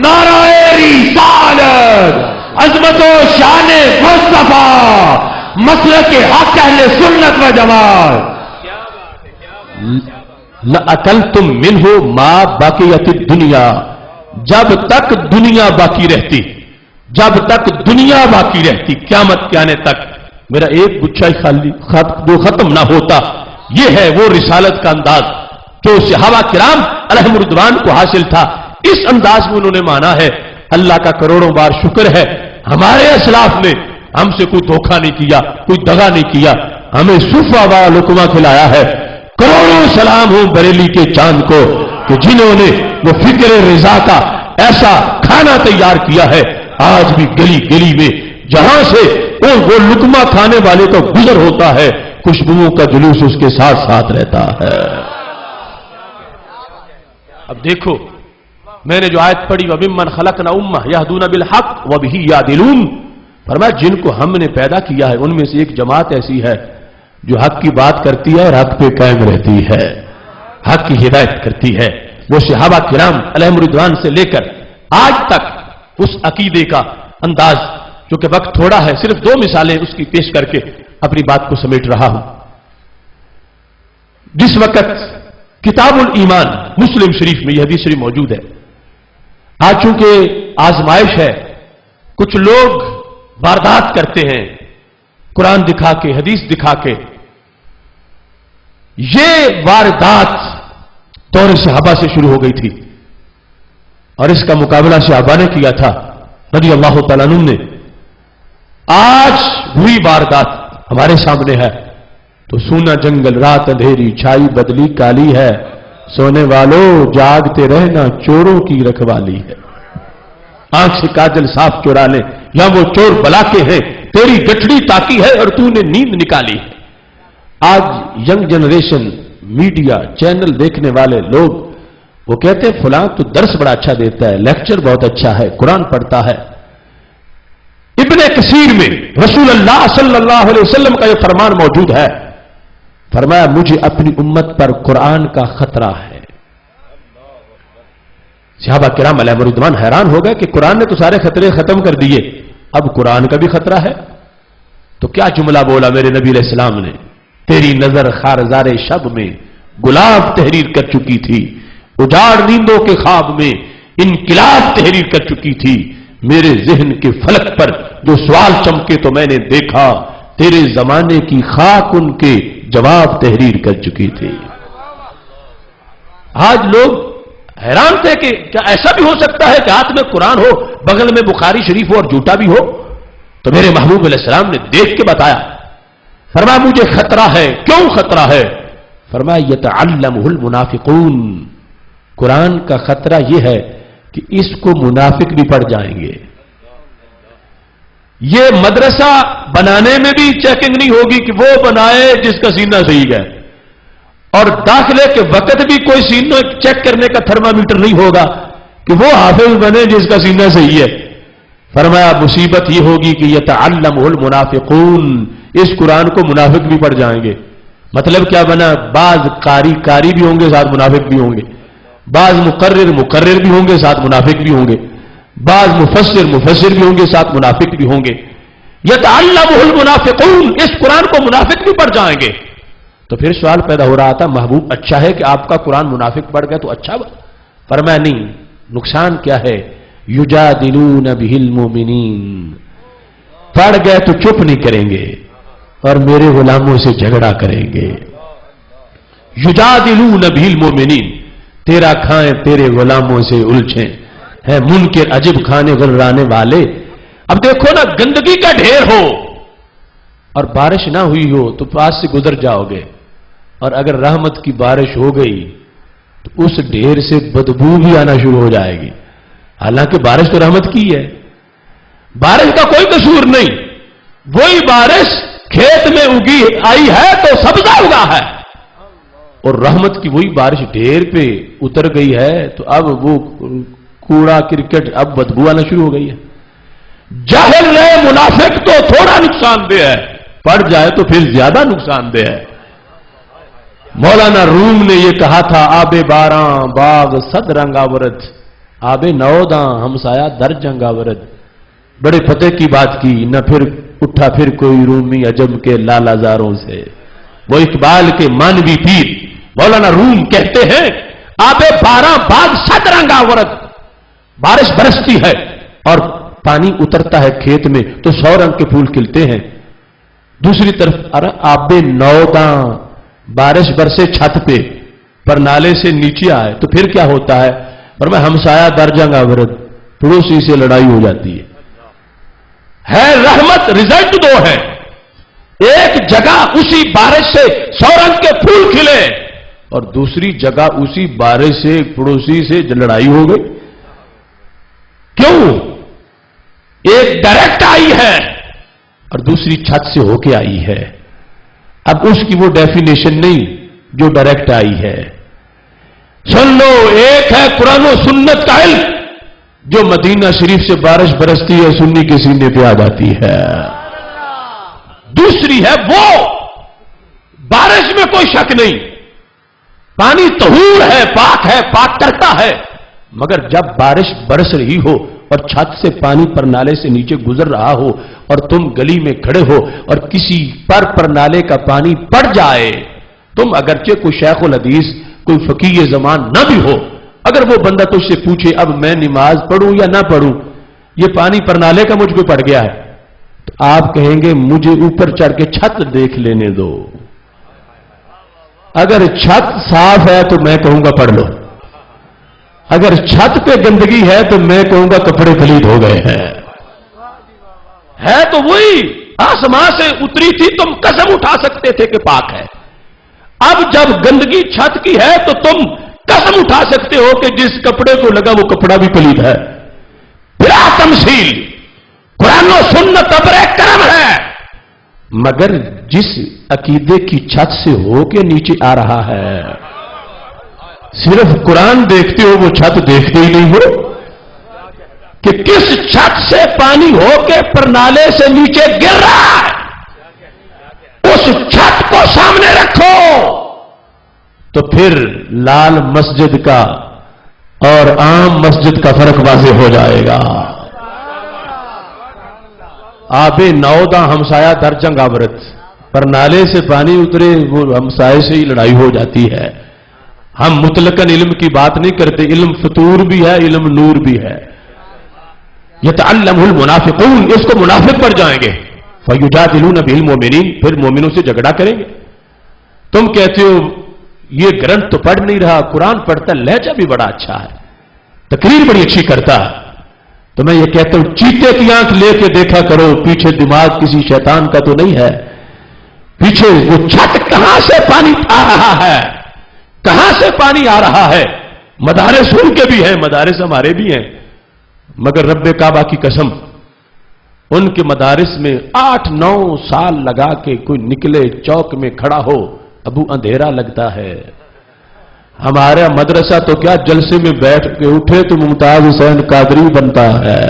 نعرہ رسالت، عظمت و شان مصطفیٰ، مسلک حق اہل سنت و جماعت۔ لَأَكَلْتُم مِّنْهُ مَا بَقِيَتِ الدُّنْيَا، جب تک دنیا باقی رہتی، جب تک دنیا باقی رہتی قیامت کے آنے تک میرا ایک گچھا ہی خالی جو ختم نہ ہوتا۔ یہ ہے وہ رسالت کا انداز جو صحابہ کرام علیہم رضوان کو حاصل تھا، اس انداز میں انہوں نے مانا ہے۔ اللہ کا کروڑوں بار شکر ہے ہمارے اسلاف نے ہم سے کوئی دھوکہ نہیں کیا، کوئی دغا نہیں کیا، ہمیں صفا و لقمہ کھلایا ہے۔ کروڑوں سلام ہوں بریلی کے چاند کو کہ جنہوں نے وہ فکر رضا کا ایسا کھانا تیار کیا ہے، آج بھی گلی گلی میں جہاں سے وہ لقمہ کھانے والے کا گزر ہوتا ہے، خوشبوؤں کا جلوس اس کے ساتھ ساتھ رہتا ہے۔ اب دیکھو میں نے جو آیت پڑھی وَمِمَّنْ خَلَقْنَا أُمَّةً يَهْدُونَ بِالْحَقِّ وَبِهِ يَعْدِلُونَ، فرمایا جن کو ہم نے پیدا کیا ہے ان میں سے ایک جماعت ایسی ہے جو حق کی بات کرتی ہے اور حق پہ قائم رہتی ہے، حق کی ہدایت کرتی ہے۔ وہ صحابہ کرام علیہم رضوان سے لے کر آج تک اس عقیدے کا انداز، جو کہ وقت تھوڑا ہے صرف دو مثالیں اس کی پیش کر کے اپنی بات کو سمیٹ رہا ہوں۔ جس وقت کتاب الایمان مسلم شریف میں یہ حدیث شریف موجود ہے، آج چونکہ آزمائش ہے کچھ لوگ واردات کرتے ہیں قرآن دکھا کے حدیث دکھا کے، یہ واردات دور صحابہ سے شروع ہو گئی تھی اور اس کا مقابلہ صحابہ نے کیا تھا رضی اللہ تعالیٰ عنہ نے۔ آج وہی واردات ہمارے سامنے ہے تو سونا جنگل رات اندھیری چھائی بدلی کالی ہے، سونے والوں جاگتے رہنا چوروں کی رکھوالی ہے، آنکھ سے کاجل صاف چورا لے یا وہ چور بلا کے ہیں، تیری گٹھڑی تاکی ہے اور تو نے نیند نکالی ہے۔ آج ینگ جنریشن میڈیا چینل دیکھنے والے لوگ وہ کہتے ہیں فلاں تو درس بڑا اچھا دیتا ہے، لیکچر بہت اچھا ہے، قرآن پڑھتا ہے۔ ابن کثیر میں رسول اللہ صلی اللہ علیہ وسلم کا یہ فرمان موجود ہے، فرمایا مجھے اپنی امت پر قرآن کا خطرہ ہے۔ صحابہ کرام علیہ رضوان حیران ہو گئے کہ قرآن نے تو سارے خطرے ختم کر دیے، اب قرآن کا بھی خطرہ ہے؟ تو کیا جملہ بولا میرے نبی علیہ السلام نے، تیری نظر خارزار شب میں گلاب تحریر کر چکی تھی، اجاڑ نیندوں کے خواب میں انقلاب تحریر کر چکی تھی، میرے ذہن کے فلک پر جو سوال چمکے تو میں نے دیکھا، تیرے زمانے کی خاک ان کے جواب تحریر کر چکی تھی۔ آج لوگ حیران تھے کہ کیا ایسا بھی ہو سکتا ہے کہ ہاتھ میں قرآن ہو، بغل میں بخاری شریف ہو اور جھوٹا بھی ہو؟ تو میرے محبوب علیہ السلام نے دیکھ کے بتایا، فرمایا مجھے خطرہ ہے۔ کیوں خطرہ ہے؟ فرمایا یتعلمہ المنافقون، قرآن کا خطرہ یہ ہے کہ اس کو منافق بھی پڑھ جائیں گے۔ یہ مدرسہ بنانے میں بھی چیکنگ نہیں ہوگی کہ وہ بنائے جس کا سینہ صحیح ہے، اور داخلے کے وقت بھی کوئی سینہ چیک کرنے کا تھرمامیٹر نہیں ہوگا کہ وہ حافظ بنے جس کا سینہ صحیح ہے. فرمایا مصیبت یہ ہوگی کہ یتعلمہ المنافقون، اس قرآن کو منافق بھی پڑھ جائیں گے. مطلب کیا بنا؟ بعض قاری بھی ہوں گے، ساتھ منافق بھی ہوں گے. بعض مقرر بھی ہوں گے، ساتھ منافق بھی ہوں گے. بعض مفسر بھی ہوں گے، ساتھ منافق بھی ہوں گے. یتعلمہ المنافقون، اس قرآن کو منافق بھی پڑھ جائیں گے. تو پھر سوال پیدا ہو رہا تھا، محبوب اچھا ہے کہ آپ کا قرآن منافق پڑھ گیا تو اچھا با. فرمایا نہیں، نقصان کیا ہے؟ یجادلون بہ المؤمنین، پڑھ گئے تو چپ نہیں کریں گے اور میرے غلاموں سے جھگڑا کریں گے. یجادلون بہ المؤمنین، تیرا کھائیں تیرے غلاموں سے الجھیں، ہے منکر عجب کھانے غرانے والے. اب دیکھو نا، گندگی کا ڈھیر ہو اور بارش نہ ہوئی ہو تو پاس سے گزر جاؤ گے، اور اگر رحمت کی بارش ہو گئی تو اس ڈھیر سے بدبو بھی آنا شروع ہو جائے گی. حالانکہ بارش تو رحمت کی ہے، بارش کا کوئی قصور نہیں. وہی بارش کھیت میں اگی آئی ہے تو سبزہ اگا ہے، اور رحمت کی وہی بارش ڈھیر پہ اتر گئی ہے تو اب وہ کوڑا کرکٹ اب بدبو آنا شروع ہو گئی ہے. جاہل رہے منافق تو تھوڑا نقصان دہ ہے، پڑ جائے تو پھر زیادہ نقصان دہ ہے. مولانا روم نے یہ کہا تھا، آب باراں باغ صد رنگ آورد، آب نوداں ہمسایا در جنگ آورد. بڑے فتح کی بات کی، نہ پھر اٹھا پھر کوئی رومی عجم کے لالا زاروں سے. وہ اقبال کے مانوی پیر مولانا روم کہتے ہیں، آب باراں باغ صد رنگ آورد، بارش برستی ہے اور پانی اترتا ہے کھیت میں تو 100 رنگ کے پھول کھلتے ہیں. دوسری طرف آب نوداں، بارش برسے چھت پہ پر نالے سے نیچے آئے تو پھر کیا ہوتا ہے؟ اور میں ہمسایا در جنگ آورد، پڑوسی سے لڑائی ہو جاتی ہے. رحمت رزلٹ دو ہے، ایک جگہ اسی بارش سے 100 رنگ کے پھول کھلے اور دوسری جگہ اسی بارش سے پڑوسی سے لڑائی ہو گئی. کیوں؟ ایک ڈائریکٹ آئی ہے اور دوسری چھت سے ہو کے آئی ہے. اب اس کی وہ ڈیفینیشن نہیں جو ڈائریکٹ آئی ہے. سن لو، ایک ہے قرآن و سنت کا علم جو مدینہ شریف سے بارش برستی ہے سنی کے سینے پہ آ جاتی ہے. دوسری ہے وہ بارش میں کوئی شک نہیں، پانی طہور ہے، پاک کرتا ہے، مگر جب بارش برس رہی ہو اور چھت سے پانی پر نالے سے نیچے گزر رہا ہو اور تم گلی میں کھڑے ہو اور کسی پر نالے کا پانی پڑ جائے، تم اگرچہ کوئی شیخ الحدیث کوئی فقیہ زمان نہ بھی ہو، اگر وہ بندہ تجھ سے پوچھے اب میں نماز پڑھوں یا نہ پڑھوں، یہ پانی پر نالے کا مجھ پہ پڑ گیا ہے، تو آپ کہیں گے مجھے اوپر چڑھ کے چھت دیکھ لینے دو. اگر چھت صاف ہے تو میں کہوں گا پڑھ لو، اگر چھت پہ گندگی ہے تو میں کہوں گا کپڑے پلید ہو گئے ہیں. ہے تو وہی آسمان سے اتری تھی، تم قسم اٹھا سکتے تھے کہ پاک ہے. اب جب گندگی چھت کی ہے تو تم قسم اٹھا سکتے ہو کہ جس کپڑے کو لگا وہ کپڑا بھی پلید ہے. بلا تمثیل قرآن و سنت ابر کرم ہے، مگر جس عقیدے کی چھت سے ہو کے نیچے آ رہا ہے، صرف قرآن دیکھتے ہو وہ چھت دیکھتے ہی نہیں ہو کہ کس چھت سے پانی ہو کے پرنالے سے نیچے گر رہا ہے. اس چھت کو سامنے رکھو تو پھر لال مسجد کا اور عام مسجد کا فرق واضح ہو جائے گا. آب نوداں ہمسایا در جنگ آورد، پرنالے سے پانی اترے وہ ہمسائے سے ہی لڑائی ہو جاتی ہے. ہم مطلقاً علم کی بات نہیں کرتے، علم فطور بھی ہے، علم نور بھی ہے. یتعلمہ المنافقون، اس کو منافق پڑھ جائیں گے. فیجادلون بہ المؤمنین، پھر مومنوں سے جھگڑا کریں گے. تم کہتے ہو یہ گرنتھ تو پڑھ نہیں رہا، قرآن پڑھتا، لہجہ بھی بڑا اچھا ہے، تقریر بڑی اچھی کرتا ہے، تو میں یہ کہتا ہوں چیتے کی آنکھ لے کے دیکھا کرو، پیچھے دماغ کسی شیطان کا تو نہیں ہے. پیچھے وہ چھت کہاں سے پانی آ رہا ہے، کہاں سے پانی آ رہا ہے. مدارس ان کے بھی ہیں، مدارس ہمارے بھی ہیں، مگر رب کعبہ کی قسم ان کے مدارس میں 8-9 سال لگا کے کوئی نکلے چوک میں کھڑا ہو ابو اندھیرا لگتا ہے. ہمارا مدرسہ تو کیا جلسے میں بیٹھ کے اٹھے تو ممتاز حسین قادری بنتا ہے.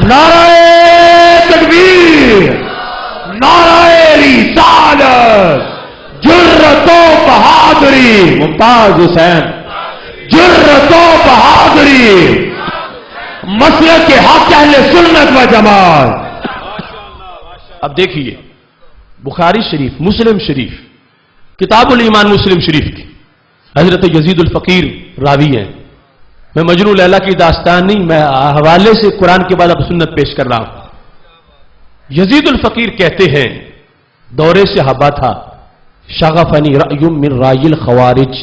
نعرہ تکبیر، نعرہ رسالت، جرت و بہادری، ممتاز حسین جرت و بہادری، مسلک کے حق اہل سنت و جماعت. اب دیکھیے بخاری شریف، مسلم شریف، کتاب الایمان مسلم شریف کی حضرت یزید الفقیر راوی ہیں. میں مجنون لیلا کی داستان نہیں، میں حوالے سے قرآن کے بعد اب سنت پیش کر رہا ہوں. یزید الفقیر کہتے ہیں دورے صحابہ تھا، شغفنی رأی من رأی الخوارج،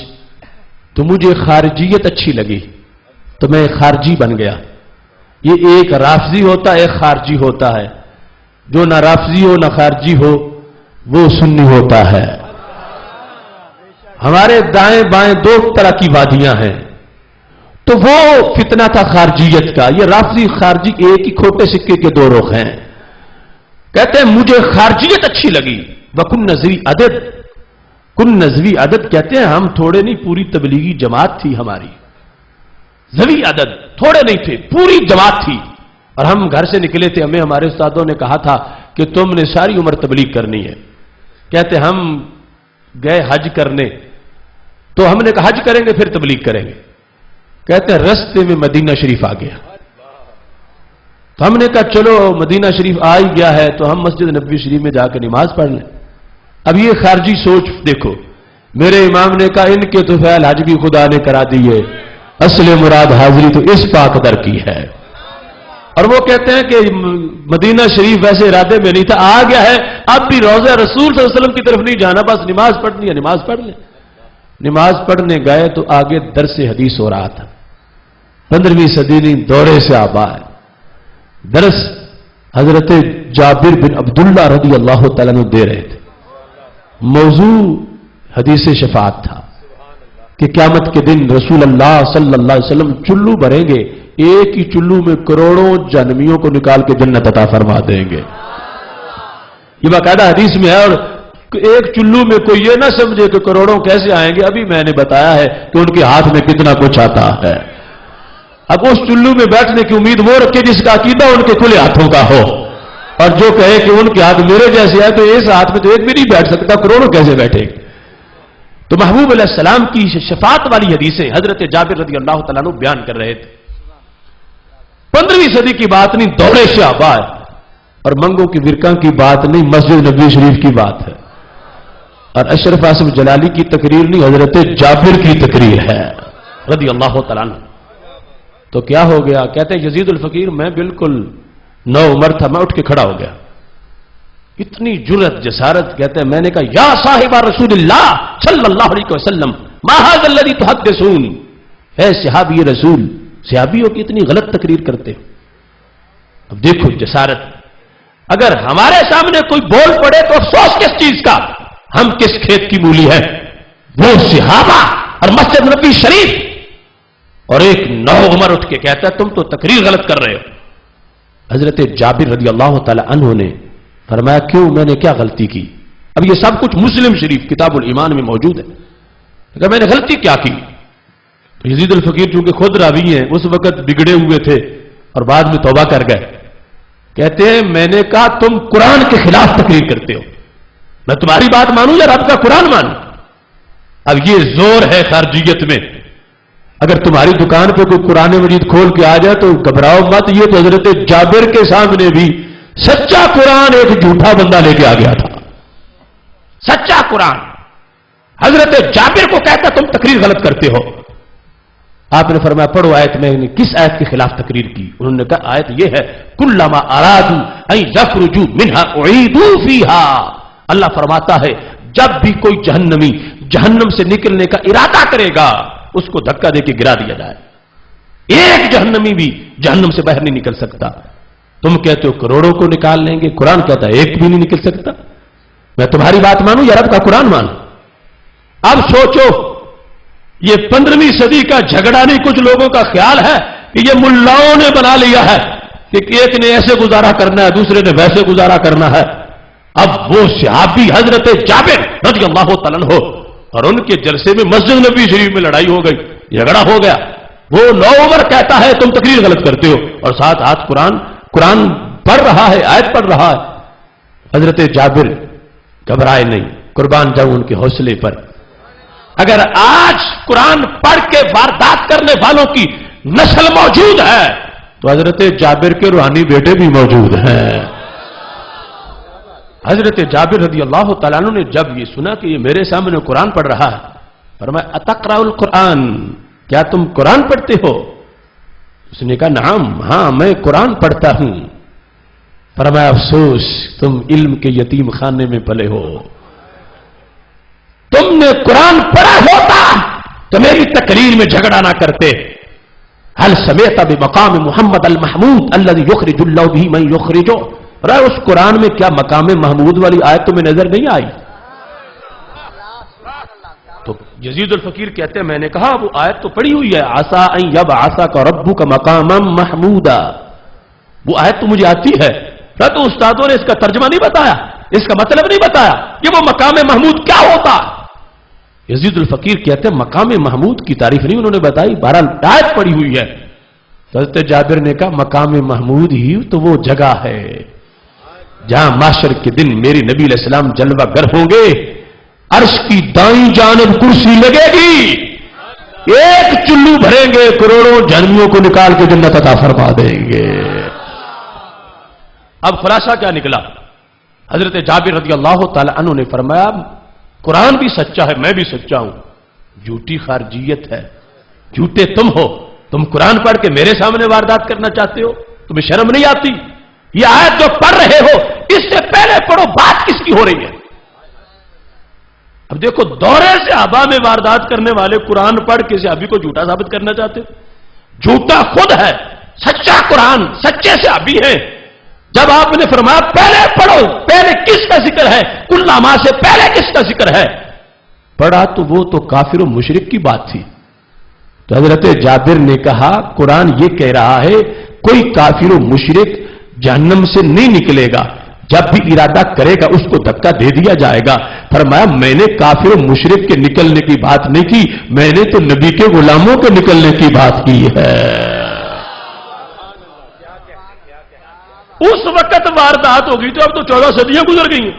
تو مجھے خارجیت اچھی لگی تو میں خارجی بن گیا. یہ ایک رافضی ہوتا ہے، ایک خارجی ہوتا ہے. جو نہ رافضی ہو نہ خارجی ہو وہ سنی ہوتا ہے. ہمارے دائیں بائیں دو طرح کی وادیاں ہیں. تو وہ فتنہ تھا خارجیت کا. یہ رافضی خارجی ایک ہی کھوٹے سکے کے دو رخ ہیں. کہتے ہیں مجھے خارجیت اچھی لگی. وکن نظوی عدد، کن نظوی عدد کہتے ہیں ہم تھوڑے نہیں، پوری تبلیغی جماعت تھی ہماری. زوی عدد تھوڑے نہیں تھے، پوری جماعت تھی. اور ہم گھر سے نکلے تھے، ہمیں ہمارے استادوں نے کہا تھا کہ تم نے ساری عمر تبلیغ کرنی ہے. کہتے ہم گئے حج کرنے تو ہم نے کہا حج کریں گے پھر تبلیغ کریں گے. کہتے ہیں رستے میں مدینہ شریف آ گیا تو ہم نے کہا چلو مدینہ شریف آ ہی گیا ہے تو ہم مسجد نبوی شریف میں جا کے نماز پڑھ لیں. اب یہ خارجی سوچ دیکھو. میرے امام نے کہا ان کے تو فعل حج بھی خدا نے کرا دیے، اصل مراد حاضری تو اس پاک در کی ہے. اور وہ کہتے ہیں کہ مدینہ شریف ویسے ارادے میں نہیں تھا، آ گیا ہے، اب بھی روضہ رسول صلی اللہ علیہ وسلم کی طرف نہیں جانا، بس نماز پڑھنی ہے، نماز پڑھ لیں. نماز پڑھنے گئے تو آگے درس حدیث ہو رہا تھا. 15ویں صدی نہیں، دورے سے آبا ہے. درس حضرت جابر بن عبداللہ رضی اللہ تعالیٰ عنہ دے رہے تھے. موضوع حدیث شفاعت تھا کہ قیامت کے دن رسول اللہ صلی اللہ علیہ وسلم چلو بھریں گے، ایک ہی چلو میں کروڑوں جہنمیوں کو نکال کے جنت عطا فرما دیں گے. یہ باقاعدہ حدیث میں ہے. اور ایک چلو میں کوئی یہ نہ سمجھے کہ کروڑوں کیسے آئیں گے. ابھی میں نے بتایا ہے کہ ان کے ہاتھ میں کتنا کچھ آتا ہے. اب اس چلو میں بیٹھنے کی امید وہ رکھے جس کا عقیدہ ان کے کھلے ہاتھوں کا ہو، اور جو کہے کہ ان کے ہاتھ میرے جیسے ہے تو اس ہاتھ میں تو ایک بھی نہیں بیٹھ سکتا، کروڑوں کیسے بیٹھے گے. تو محبوب علیہ السلام کی شفاعت والی حدیثیں حضرت جابر رضی اللہ تعالیٰ عنہ بیان کر رہے تھے. 15ویں صدی کی بات نہیں، دورے سے آبا ہے. اور منگوں کی ورکاں کی بات نہیں، مسجد نبوی شریف کی بات ہے. اور اشرف آصف جلالی کی تقریر نہیں، حضرت جابر کی تقریر ہے رضی اللہ تعالیٰ عنہ. تو کیا ہو گیا؟ کہتے ہیں یزید الفقیر میں بالکل نو عمر تھا، میں اٹھ کے کھڑا ہو گیا. اتنی جرت جسارت. کہتے ہیں میں نے کہا یا صاحب رسول اللہ صلی اللہ علیہ وسلم ما ھذا الذی تحدثون، اے صحابی رسول، صحابیوں کی اتنی غلط تقریر کرتے. اب دیکھو جسارت. اگر ہمارے سامنے کوئی بول پڑے تو افسوس کس چیز کا، ہم کس کھیت کی مولی ہے. وہ صحابہ اور مسجد نبوی شریف. اور ایک نو عمر اٹھ کے کہتا ہے تم تو تقریر غلط کر رہے ہو. حضرت جابر رضی اللہ تعالی عنہ نے فرمایا کیوں، میں نے کیا غلطی کی؟ اب یہ سب کچھ مسلم شریف کتاب الایمان میں موجود ہے. کہ میں نے غلطی کیا کی؟ تو یزید الفقیر چونکہ خود راوی ہیں، اس وقت بگڑے ہوئے تھے اور بعد میں توبہ کر گئے. کہتے ہیں میں نے کہا تم قرآن کے خلاف تقریر کرتے ہو، میں تمہاری بات مانوں یا رب کا قرآن مانوں؟ اب یہ زور ہے خارجیت میں. اگر تمہاری دکان پہ کوئی قرآن مجید کھول کے آ جائے تو گھبراؤ مت. یہ تو حضرت جابر کے سامنے بھی سچا قرآن ایک جھوٹا بندہ لے کے آ گیا تھا. سچا قرآن حضرت جابر کو کہتا تم تقریر غلط کرتے ہو. آپ نے فرمایا پڑھو آیت. میں نے کس آیت کے خلاف تقریر کی؟ انہوں نے کہا آیت یہ ہے کلما ارادوا ان یخرجوا منها اعیدوا فیہا. اللہ فرماتا ہے جب بھی کوئی جہنمی جہنم سے نکلنے کا ارادہ کرے گا اس کو دھکا دے کے گرا دیا جائے. ایک جہنمی بھی جہنم سے باہر نہیں نکل سکتا. تم کہتے ہو کروڑوں کو نکال لیں گے، قرآن کہتا ہے ایک بھی نہیں نکل سکتا. میں تمہاری بات مانوں یا رب کا قرآن مانوں؟ اب سوچو یہ 15ویں صدی کا جھگڑا نہیں. کچھ لوگوں کا خیال ہے کہ یہ ملاؤں نے بنا لیا ہے کہ ایک نے ایسے گزارا کرنا ہے دوسرے نے ویسے گزارا کرنا ہے. اب وہ صحابی حضرت جابر رضی اللہ تعالیٰ عنہ اور ان کے جلسے میں مسجد نبی شریف میں لڑائی ہو گئی, جھگڑا ہو گیا. وہ نوعمر کہتا ہے تم تقریر غلط کرتے ہو, اور ساتھ ہاتھ قرآن پڑھ رہا ہے, آیت پڑھ رہا ہے. حضرت جابر گھبرائے نہیں, قربان جاؤں ان کے حوصلے پر. اگر آج قرآن پڑھ کے واردات کرنے والوں کی نسل موجود ہے تو حضرت جابر کے روحانی بیٹے بھی موجود ہیں. حضرت جابر رضی اللہ تعالیٰ عنہ نے جب یہ سنا کہ یہ میرے سامنے قرآن پڑھ رہا ہے, فرمایا اتقرأ القرآن, کیا تم قرآن پڑھتے ہو؟ اس نے کہا نعم, ہاں میں قرآن پڑھتا ہوں. فرمایا افسوس تم علم کے یتیم خانے میں پلے ہو, تم نے قرآن پڑھا ہوتا تو میری تقریر میں جھگڑا نہ کرتے. هل سمعت بمقام محمد المحمود الذي يخرج الله به من يخرجه, اس قرآن میں کیا مقام محمود والی آیت تمہیں نظر نہیں آئی؟ تو یزید الفقیر کہتے ہیں میں نے کہا وہ آیت تو پڑھی ہوئی ہے, عسى ان يبعثك ربك مقاما محمودا, وہ آیت تو مجھے آتی ہے. تو استادوں نے اس کا ترجمہ نہیں بتایا, اس کا مطلب نہیں بتایا کہ وہ مقام محمود کیا ہوتا. یزید الفقیر کہتے ہیں مقام محمود کی تعریف نہیں انہوں نے بتائی, بہرحال آیت پڑھی ہوئی ہے. حضرت جابر نے کہا مقام محمود ہی تو وہ جگہ ہے جہاں معاشر کے دن میری نبی علیہ السلام جلوہ گر ہوں گے, عرش کی دائیں جانب کرسی لگے گی, ایک چلو بھریں گے, کروڑوں جہنمیوں کو نکال کے جنت عطا فرما دیں گے. اب خلاصہ کیا نکلا؟ حضرت جابر رضی اللہ تعالی عنہ نے فرمایا قرآن بھی سچا ہے, میں بھی سچا ہوں, جھوٹی خارجیت ہے, جھوٹے تم ہو, تم قرآن پڑھ کے میرے سامنے واردات کرنا چاہتے ہو, تمہیں شرم نہیں آتی؟ یہ آیت جو پڑھ رہے ہو اس سے پہلے پڑھو, بات کس کی ہو رہی ہے؟ اب دیکھو دورے صحابہ میں واردات کرنے والے قرآن پڑھ کے صحابی کو جھوٹا ثابت کرنا چاہتے, جھوٹا خود ہے, سچا قرآن سچے صحابی ہیں. جب آپ نے فرمایا پہلے پڑھو, پہلے کس کا ذکر ہے؟ کل ما سے پہلے کس کا ذکر ہے؟ پڑھا تو وہ تو کافر و مشرک کی بات تھی. تو حضرت جابر نے کہا قرآن یہ کہہ رہا ہے کوئی کافر و مشرک جہنم سے نہیں نکلے گا, جب بھی ارادہ کرے گا اس کو دھکا دے دیا جائے گا. فرمایا میں نے کافر و مشرک کے نکلنے کی بات نہیں کی, میں نے تو نبی کے غلاموں کے نکلنے کی بات کی ہے. اس وقت واردات ہوگی تو اب تو 14 صدیاں گزر گئی ہیں.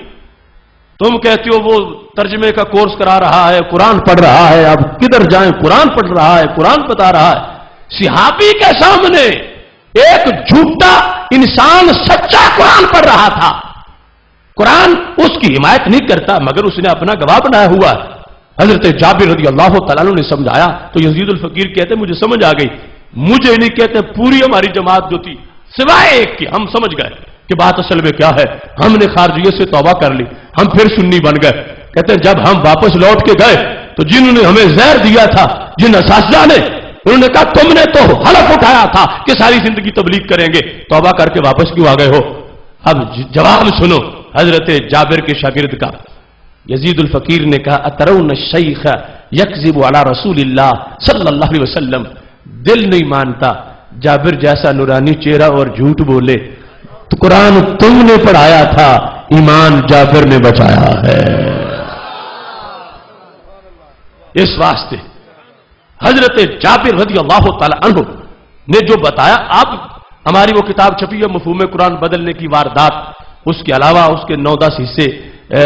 تم کہتے ہو وہ ترجمے کا کورس کرا رہا ہے, قرآن پڑھ رہا ہے, اب کدھر جائیں, قرآن پڑھ رہا ہے, قرآن بتا رہا ہے. صحابی کے سامنے ایک جھوٹا انسان سچا قرآن پڑھ رہا تھا. قرآن اس کی حمایت نہیں کرتا مگر اس نے اپنا گواہ بنایا ہوا ہے. حضرت جابر رضی اللہ تعالیٰ عنہ نے سمجھایا تو یزید الفقیر کہتے مجھے سمجھ آ گئی. مجھے نہیں کہتے, پوری ہماری جماعت جو تھی سوائے ایک کے ہم سمجھ گئے کہ بات اصل میں کیا ہے. ہم نے خارجیت سے توبہ کر لی, ہم پھر سنی بن گئے. کہتے ہیں جب ہم واپس لوٹ کے گئے تو جنہوں نے ہمیں زہر دیا تھا, جن اساتذہ نے, انہوں نے کہا تم نے تو حلف اٹھایا تھا کہ ساری زندگی تبلیغ کریں گے, توبہ کر کے واپس کیوں آ گئے ہو؟ اب جواب سنو حضرت جابر کے شاگرد کا. یزید الفقیر نے کہا اترون الشیخ یکذب علی رسول اللہ صلی اللہ علیہ وسلم, دل نہیں مانتا جابر جیسا نورانی چہرہ اور جھوٹ بولے. تو قرآن تم نے پڑھایا تھا, ایمان جابر نے بچایا ہے. اس واسطے حضرت جابر رضی اللہ تعالی عنہ نے جو بتایا, اب ہماری وہ کتاب چھپی ہے مفہوم قرآن بدلنے کی واردات, اس کے علاوہ اس کے 9-10 حصے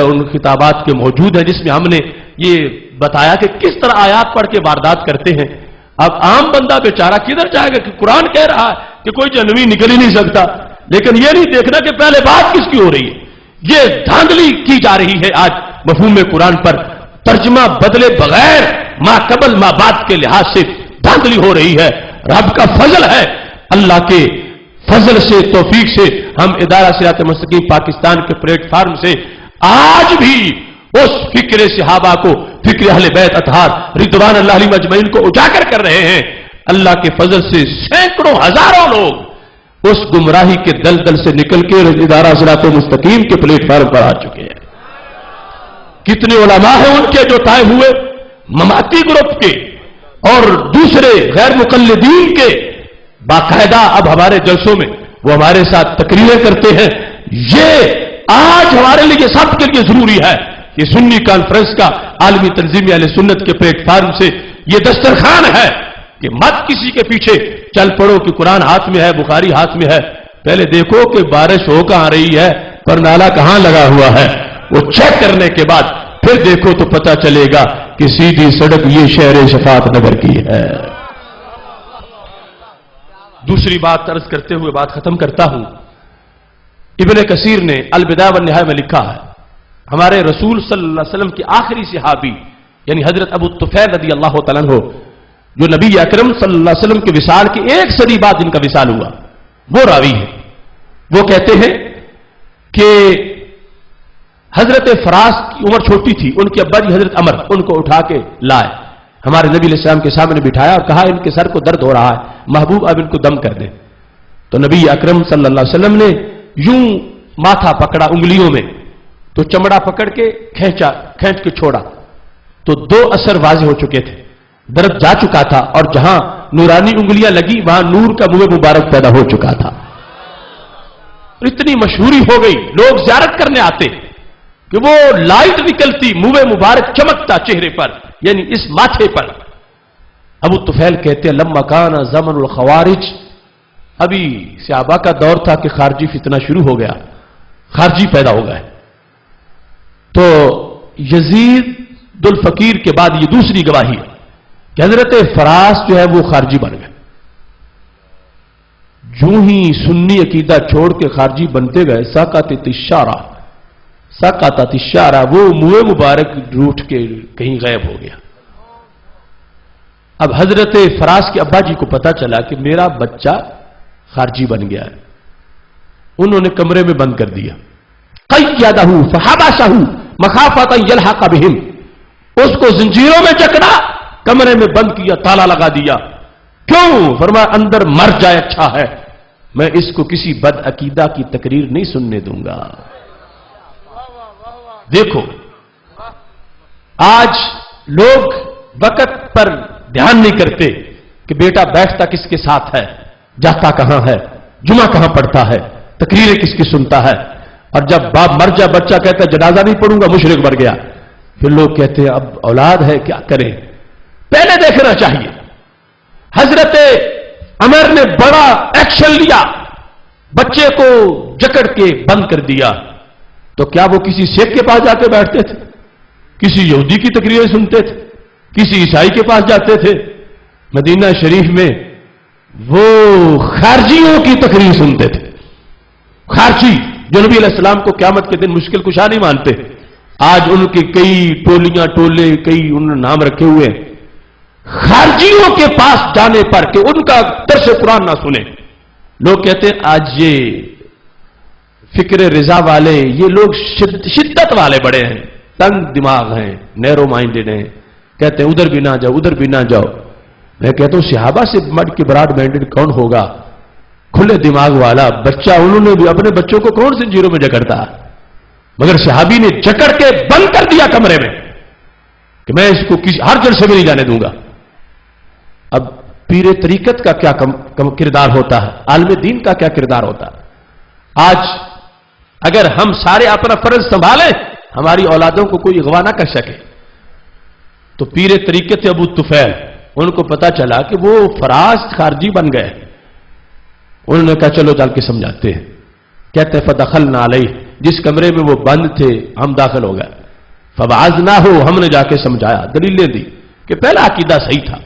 ان کتابات کے موجود ہیں جس میں ہم نے یہ بتایا کہ کس طرح آیات پڑھ کے واردات کرتے ہیں. اب عام بندہ بیچارہ کدھر جائے گا کہ قرآن کہہ رہا ہے کہ کوئی جہنمی نکل ہی نہیں سکتا, لیکن یہ نہیں دیکھنا کہ پہلے بات کس کی ہو رہی ہے. یہ دھاندلی کی جا رہی ہے آج مفہوم قرآن پر, ترجمہ بدلے بغیر ما قبل ما بعد کے لحاظ سے دھاندلی ہو رہی ہے. رب کا فضل ہے, اللہ کے فضل سے توفیق سے ہم ادارہ صراط مستقیم پاکستان کے پلیٹ فارم سے آج بھی اس فکر صحابہ کو, فکر اہل بیت اطہار رضوان اللہ علیہم اجمعین کو اجاگر کر رہے ہیں. اللہ کے فضل سے سینکڑوں ہزاروں لوگ اس گمراہی کے دلدل سے نکل کے ادارہ صراط مستقیم کے پلیٹ فارم پر آ چکے ہیں. کتنے علماء ہیں ان کے جو طے ہوئے, مماتی گروپ کے اور دوسرے غیر مقلدین کے, باقاعدہ اب ہمارے جلسوں میں وہ ہمارے ساتھ تقریریں کرتے ہیں. یہ آج ہمارے لیے سب کے لیے ضروری ہے کہ سنی کانفرنس کا عالمی تنظیم اہل سنت کے پلیٹ فارم سے یہ دسترخوان ہے کہ مت کسی کے پیچھے چل پڑو کہ قرآن ہاتھ میں ہے، بخاری ہاتھ میں ہے. پہلے دیکھو کہ بارش ہو کہاں رہی ہے، پر نالا کہاں لگا ہوا ہے. وہ چیک کرنے کے بعد پھر دیکھو تو پتا چلے گا کہ سیدھی سڑک یہ شہر شفاعت نگر کی ہے. دوسری بات عرض کرتے ہوئے بات ختم کرتا ہوں. ابن کثیر نے البدایہ والنہایہ میں لکھا ہے ہمارے رسول صلی اللہ علیہ وسلم کے آخری صحابی یعنی حضرت ابو طفیل رضی اللہ تعالیٰ عنہ جو نبی اکرم صلی اللہ علیہ وسلم کے وصال کے 1 صدی بعد جن کا وصال ہوا، وہ راوی ہے. وہ کہتے ہیں کہ حضرت فراس کی عمر چھوٹی تھی، ان کے ابا جی حضرت عمر ان کو اٹھا کے لائے، ہمارے نبی علیہ السلام کے سامنے بٹھایا اور کہا ان کے سر کو درد ہو رہا ہے، محبوب اب ان کو دم کر دیں. تو نبی اکرم صلی اللہ علیہ وسلم نے یوں ماتھا پکڑا انگلیوں میں، تو چمڑا پکڑ کے کھینچ کے چھوڑا تو 2 اثر واضح ہو چکے تھے. درد جا چکا تھا اور جہاں نورانی انگلیاں لگی وہاں نور کا منہ مبارک پیدا ہو چکا تھا. اتنی مشہوری ہو گئی، لوگ زیارت کرنے آتے کہ وہ لائٹ نکلتی، منہ مبارک چمکتا چہرے پر، یعنی اس ماتھے پر. ابو طفیل کہتے ہیں لما کان زمن الخوارج، ابھی صحابہ کا دور تھا کہ خارجی فتنہ شروع ہو گیا، خارجی پیدا ہو گئے. تو یزید الفقیر کے بعد یہ دوسری گواہی ہے کہ حضرت فراس جو ہے وہ خارجی بن گئے. جو ہی سنی عقیدہ چھوڑ کے خارجی بنتے گئے ساقطت الشارع، وہ منہ مبارک روٹ کے کہیں غائب ہو گیا. اب حضرت فراس کے ابا جی کو پتا چلا کہ میرا بچہ خارجی بن گیا ہے. انہوں نے کمرے میں بند کر دیا. قیدہ فحبسہ مخافۃ ان یلحق بہم، اس کو زنجیروں میں جکڑا، کمرے میں بند کیا، تالا لگا دیا. کیوں؟ فرمایا اندر مر جائے اچھا ہے، میں اس کو کسی بد عقیدہ کی تقریر نہیں سننے دوں گا. دیکھو آج لوگ وقت پر دھیان نہیں کرتے کہ بیٹا بیٹھتا کس کے ساتھ ہے، جاتا کہاں ہے، جمعہ کہاں پڑھتا ہے، تقریریں کس کی سنتا ہے. اور جب باپ مر جائے بچہ کہتا ہے جنازہ نہیں پڑھوں گا، مشرک مر گیا. پھر لوگ کہتے ہیں اب اولاد ہے کیا کریں. پہلے دیکھنا چاہیے. حضرت عمر نے بڑا ایکشن لیا، بچے کو جکڑ کے بند کر دیا. تو کیا وہ کسی شیخ کے پاس جا کے بیٹھتے تھے، کسی یہودی کی تقریریں سنتے تھے، کسی عیسائی کے پاس جاتے تھے؟ مدینہ شریف میں وہ خارجیوں کی تقریر سنتے تھے. خارجی جو نبی علیہ السلام کو قیامت کے دن مشکل کشا نہیں مانتے. آج ان کی کئی ٹولیاں ٹولے کئی انہوں نے نام رکھے ہوئے ہیں. خارجیوں کے پاس جانے پر کہ ان کا درس قرآن نہ سنیں. لوگ کہتے ہیں آج یہ فکر رضا والے، یہ لوگ شدت والے بڑے ہیں، تنگ دماغ ہیں، نیرو مائنڈڈ ہیں، کہتے ہیں ادھر بھی نہ جاؤ ادھر بھی نہ جاؤ. میں کہتا ہوں صحابہ سے مڈ کے براڈ مائنڈڈ کون ہوگا؟ کھلے دماغ والا بچہ، انہوں نے بھی اپنے بچوں کو کون زنجیروں میں جکڑتا؟ مگر صحابی نے جکڑ کے بند کر دیا کمرے میں کہ میں اس کو ہر جلسے میں نہیں جانے دوں گا. اب پیر طریقت کا کیا کردار ہوتا ہے، عالم دین کا کیا کردار ہوتا ہے؟ آج اگر ہم سارے اپنا فرض سنبھالیں ہماری اولادوں کو کوئی اغوا نہ کر سکے. تو پیر طریقت ابو طفیل ان کو پتا چلا کہ وہ فراس خارجی بن گئے. انہوں نے کہا چلو چل کے سمجھاتے ہیں. کہتے ہیں فدخلنا علیہ، جس کمرے میں وہ بند تھے ہم داخل ہو گئے. فوعظناہ، ہم نے جا کے سمجھایا، دلیلیں دی کہ پہلا عقیدہ صحیح تھا،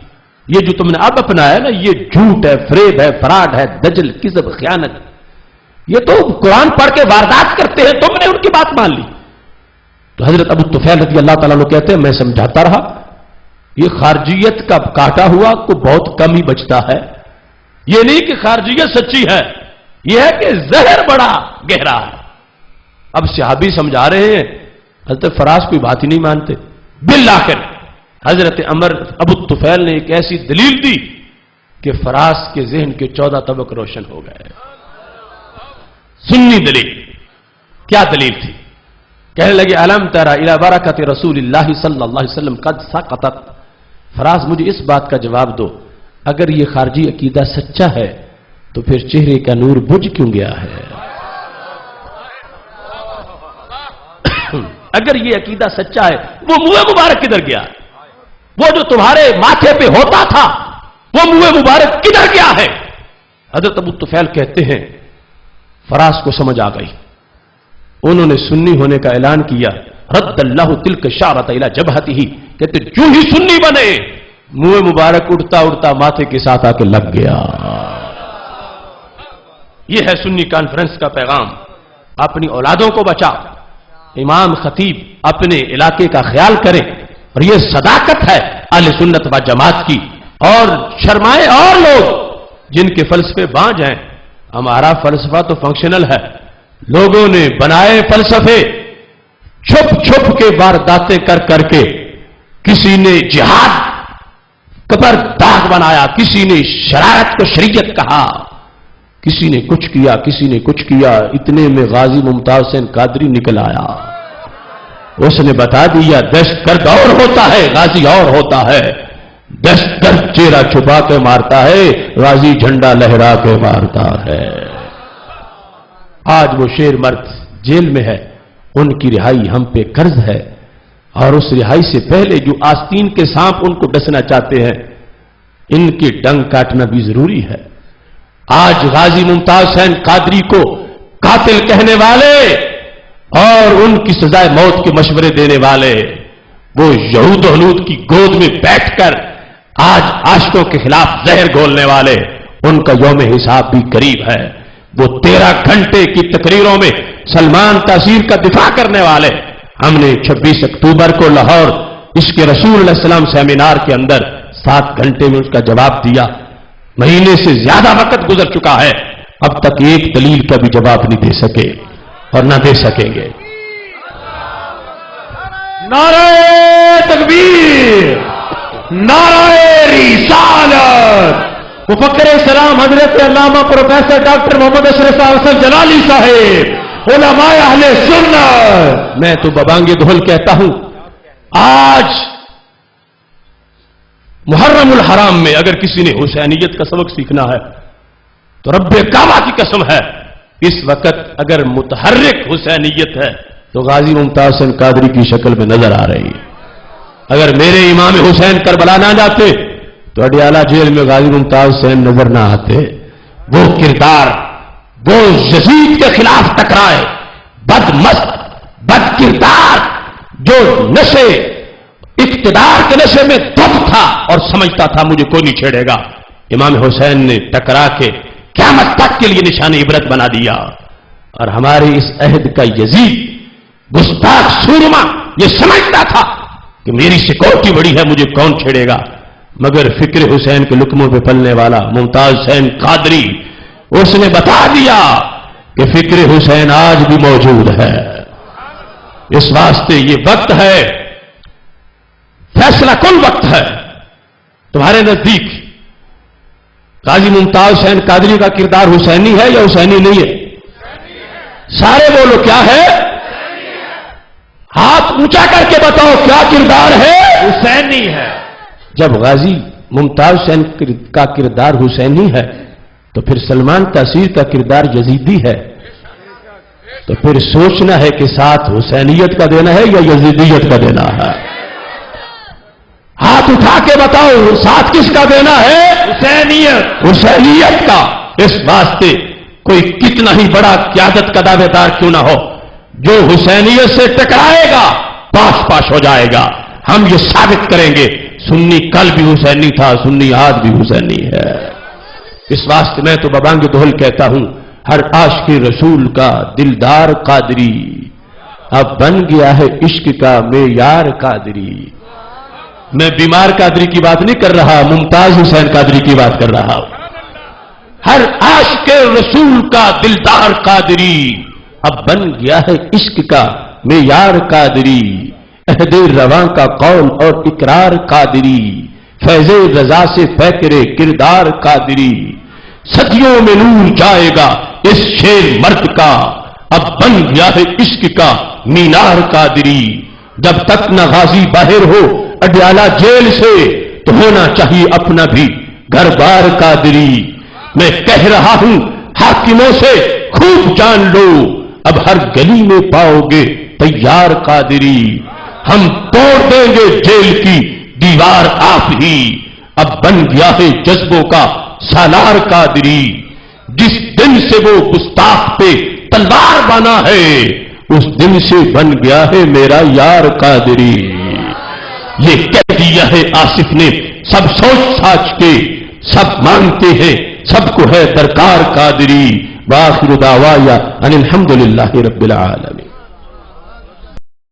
یہ جو تم نے اب اپنایا نا یہ جھوٹ ہے، فریب ہے، فراڈ ہے، دجل، کذب، خیانت، یہ تو قرآن پڑھ کے واردات کرتے ہیں، تم نے ان کی بات مان لی. تو حضرت ابو طفیل رضی اللہ تعالیٰ عنہ کہتے ہیں میں سمجھاتا رہا، یہ خارجیت کا کاٹا ہوا کو بہت کم ہی بچتا ہے. یہ نہیں کہ خارجیت سچی ہے، یہ ہے کہ زہر بڑا گہرا ہے. اب صحابی سمجھا رہے ہیں، حضرت فراس کوئی بات ہی نہیں مانتے. بالآخر حضرت عمر ابو طفیل نے ایک ایسی دلیل دی کہ فراس کے ذہن کے 14 طبق روشن ہو گئے. سنی دلیل. کیا دلیل تھی؟ کہنے لگے الم تری الی برکت رسول اللہ صلی اللہ علیہ وسلم قد سقطت. فراس مجھے اس بات کا جواب دو، اگر یہ خارجی عقیدہ سچا ہے تو پھر چہرے کا نور بجھ کیوں گیا ہے؟ اگر یہ عقیدہ سچا ہے، وہ منہ مبارک کدھر گیا؟ وہ جو تمہارے ماتھے پہ ہوتا تھا وہ منہ مبارک کدھر گیا ہے؟ حضرت ابو طفیل کہتے ہیں فراز کو سمجھ آ گئی، انہوں نے سنی ہونے کا اعلان کیا، رد اللہ تلک شعرۃ الی جبہتہ، کہتے جو ہی سنی بنے منہ مبارک اڑتا اڑتا ماتھے کے ساتھ آ کے لگ گیا۔ یہ ہے سنی کانفرنس کا پیغام، اپنی اولادوں کو بچا، امام خطیب اپنے علاقے کا خیال کریں، اور یہ صداقت ہے اہل سنت و جماعت کی۔ اور شرمائے اور لوگ جن کے فلسفے بانج ہیں، ہمارا فلسفہ تو فنکشنل ہے، لوگوں نے بنائے فلسفے چھپ چھپ کے وارداتیں کر کر کے، کسی نے جہاد پر داغ بنایا، کسی نے شرارت کو شریعت کہا، کسی نے کچھ کیا، کسی نے کچھ کیا، اتنے میں غازی ممتاز حسین قادری نکل آیا، اس نے بتا دیا دہشت گرد اور ہوتا ہے، غازی اور ہوتا ہے، دہشت گرد چہرہ چھپا کے مارتا ہے، غازی جھنڈا لہرا کے مارتا ہے۔ آج وہ شیر مرد جیل میں ہے، ان کی رہائی ہم پہ قرض ہے، اور اس رہائی سے پہلے جو آستین کے سانپ ان کو ڈسنا چاہتے ہیں، ان کے ڈنگ کاٹنا بھی ضروری ہے۔ آج غازی ممتاز حسین قادری کو قاتل کہنے والے اور ان کی سزائے موت کے مشورے دینے والے، وہ یہود و حنود کی گود میں بیٹھ کر آج عاشقوں کے خلاف زہر گھولنے والے، ان کا یوم حساب بھی قریب ہے۔ وہ 13 گھنٹے کی تقریروں میں سلمان تاثیر کا دفاع کرنے والے، ہم نے 26 اکتوبر کو لاہور عشق رسول علیہ السلام سیمینار کے اندر 7 گھنٹے میں اس کا جواب دیا۔ مہینے سے زیادہ وقت گزر چکا ہے، اب تک ایک دلیل کا بھی جواب نہیں دے سکے اور نہ دے سکیں گے۔ نعرہ تکبیر، نعرہ رسالت۔ مفکر اسلام حضرت علامہ پروفیسر ڈاکٹر محمد اشرف حسن جلالی صاحب، علماء اہل سنت۔ میں تو ببانگے دھول کہتا ہوں، آج محرم الحرام میں اگر کسی نے حسینیت کا سبق سیکھنا ہے تو رب کعبہ کی قسم ہے، اس وقت اگر متحرک حسینیت ہے تو غازی ممتاز حسین قادری کی شکل میں نظر آ رہی ہے۔ اگر میرے امام حسین کربلا نہ جاتے تو اڈیالہ جیل میں غازی ممتاز حسین نظر نہ آتے۔ وہ کردار، وہ یزید کے خلاف ٹکرائے، بد مست، بد کردار، جو نشے اقتدار کے نشے میں دب تھا اور سمجھتا تھا مجھے کوئی نہیں چھیڑے گا، امام حسین نے ٹکرا کے قیامت تک کے لیے نشان عبرت بنا دیا۔ اور ہمارے اس عہد کا یزید گستاخ سورما یہ سمجھتا تھا کہ میری سیکورٹی بڑی ہے، مجھے کون چھیڑے گا، مگر فکر حسین کے لقموں پہ پلنے والا ممتاز حسین قادری، اس نے بتا دیا کہ فکر حسین آج بھی موجود ہے۔ اس واسطے یہ وقت ہے، فیصلہ کن وقت ہے تمہارے نزدیک، غازی ممتاز حسین قادری کا کردار حسینی ہے یا حسینی نہیں ہے؟ سارے بولو کیا ہے؟ ہاتھ اونچا کر کے بتاؤ کیا کردار ہے؟ حسینی ہے۔ جب غازی ممتاز حسین کا کردار حسینی ہے تو پھر سلمان تاثیر کا کردار یزیدی ہے، تو پھر سوچنا ہے کہ ساتھ حسینیت کا دینا ہے یا یزیدیت کا دینا ہے؟ ہاتھ اٹھا کے بتاؤ ساتھ کس کا دینا ہے؟ حسینیت، حسینیت کا۔ اس واسطے کوئی کتنا ہی بڑا قیادت کا دعوے دار کیوں نہ ہو، جو حسینیت سے ٹکرائے گا پاس پاس ہو جائے گا۔ ہم یہ ثابت کریں گے سنی کل بھی حسینی تھا، سنی آج بھی حسینی ہے۔ اس واسطے میں تو ببانگ دہل کہتا ہوں، ہر عاشق رسول کا دلدار قادری اب بن گیا ہے عشق کا معیار قادری۔ میں بیمار قادری کی بات نہیں کر رہا، ممتاز حسین قادری کی بات کر رہا ہوں۔ ہر عاشق رسول کا دلدار قادری اب بن گیا ہے عشق کا معیار قادری، عہد رواں کا قول اور اقرار قادری، فیض رضا سے فکر کردار قادری۔ صدیوں میں نور جائے گا اس شیر مرد کا، اب بن گیا ہے عشق کا مینار قادری۔ جب تک نہ غازی باہر ہو اڈیالہ جیل سے تو ہونا چاہیے اپنا بھی گھر بار قادری۔ میں کہہ رہا ہوں حاکموں سے خوب جان لو، اب ہر گلی میں پاؤ گے تیار قادری، ہم توڑ دیں گے جیل کی دیوار آپ ہی، اب بن گیا ہے جذبوں کا سالار قادری، جس دن سے وہ گستاخ پہ تلوار بنا ہے اس دن سے بن گیا ہے میرا یار قادری۔ یہ کہہ دیا ہے آصف نے سب سوچ ساچ کے، سب مانتے ہیں سب کو ہے درکار قادری۔ وآخر دعوایا ان الحمدللہ رب العالمین۔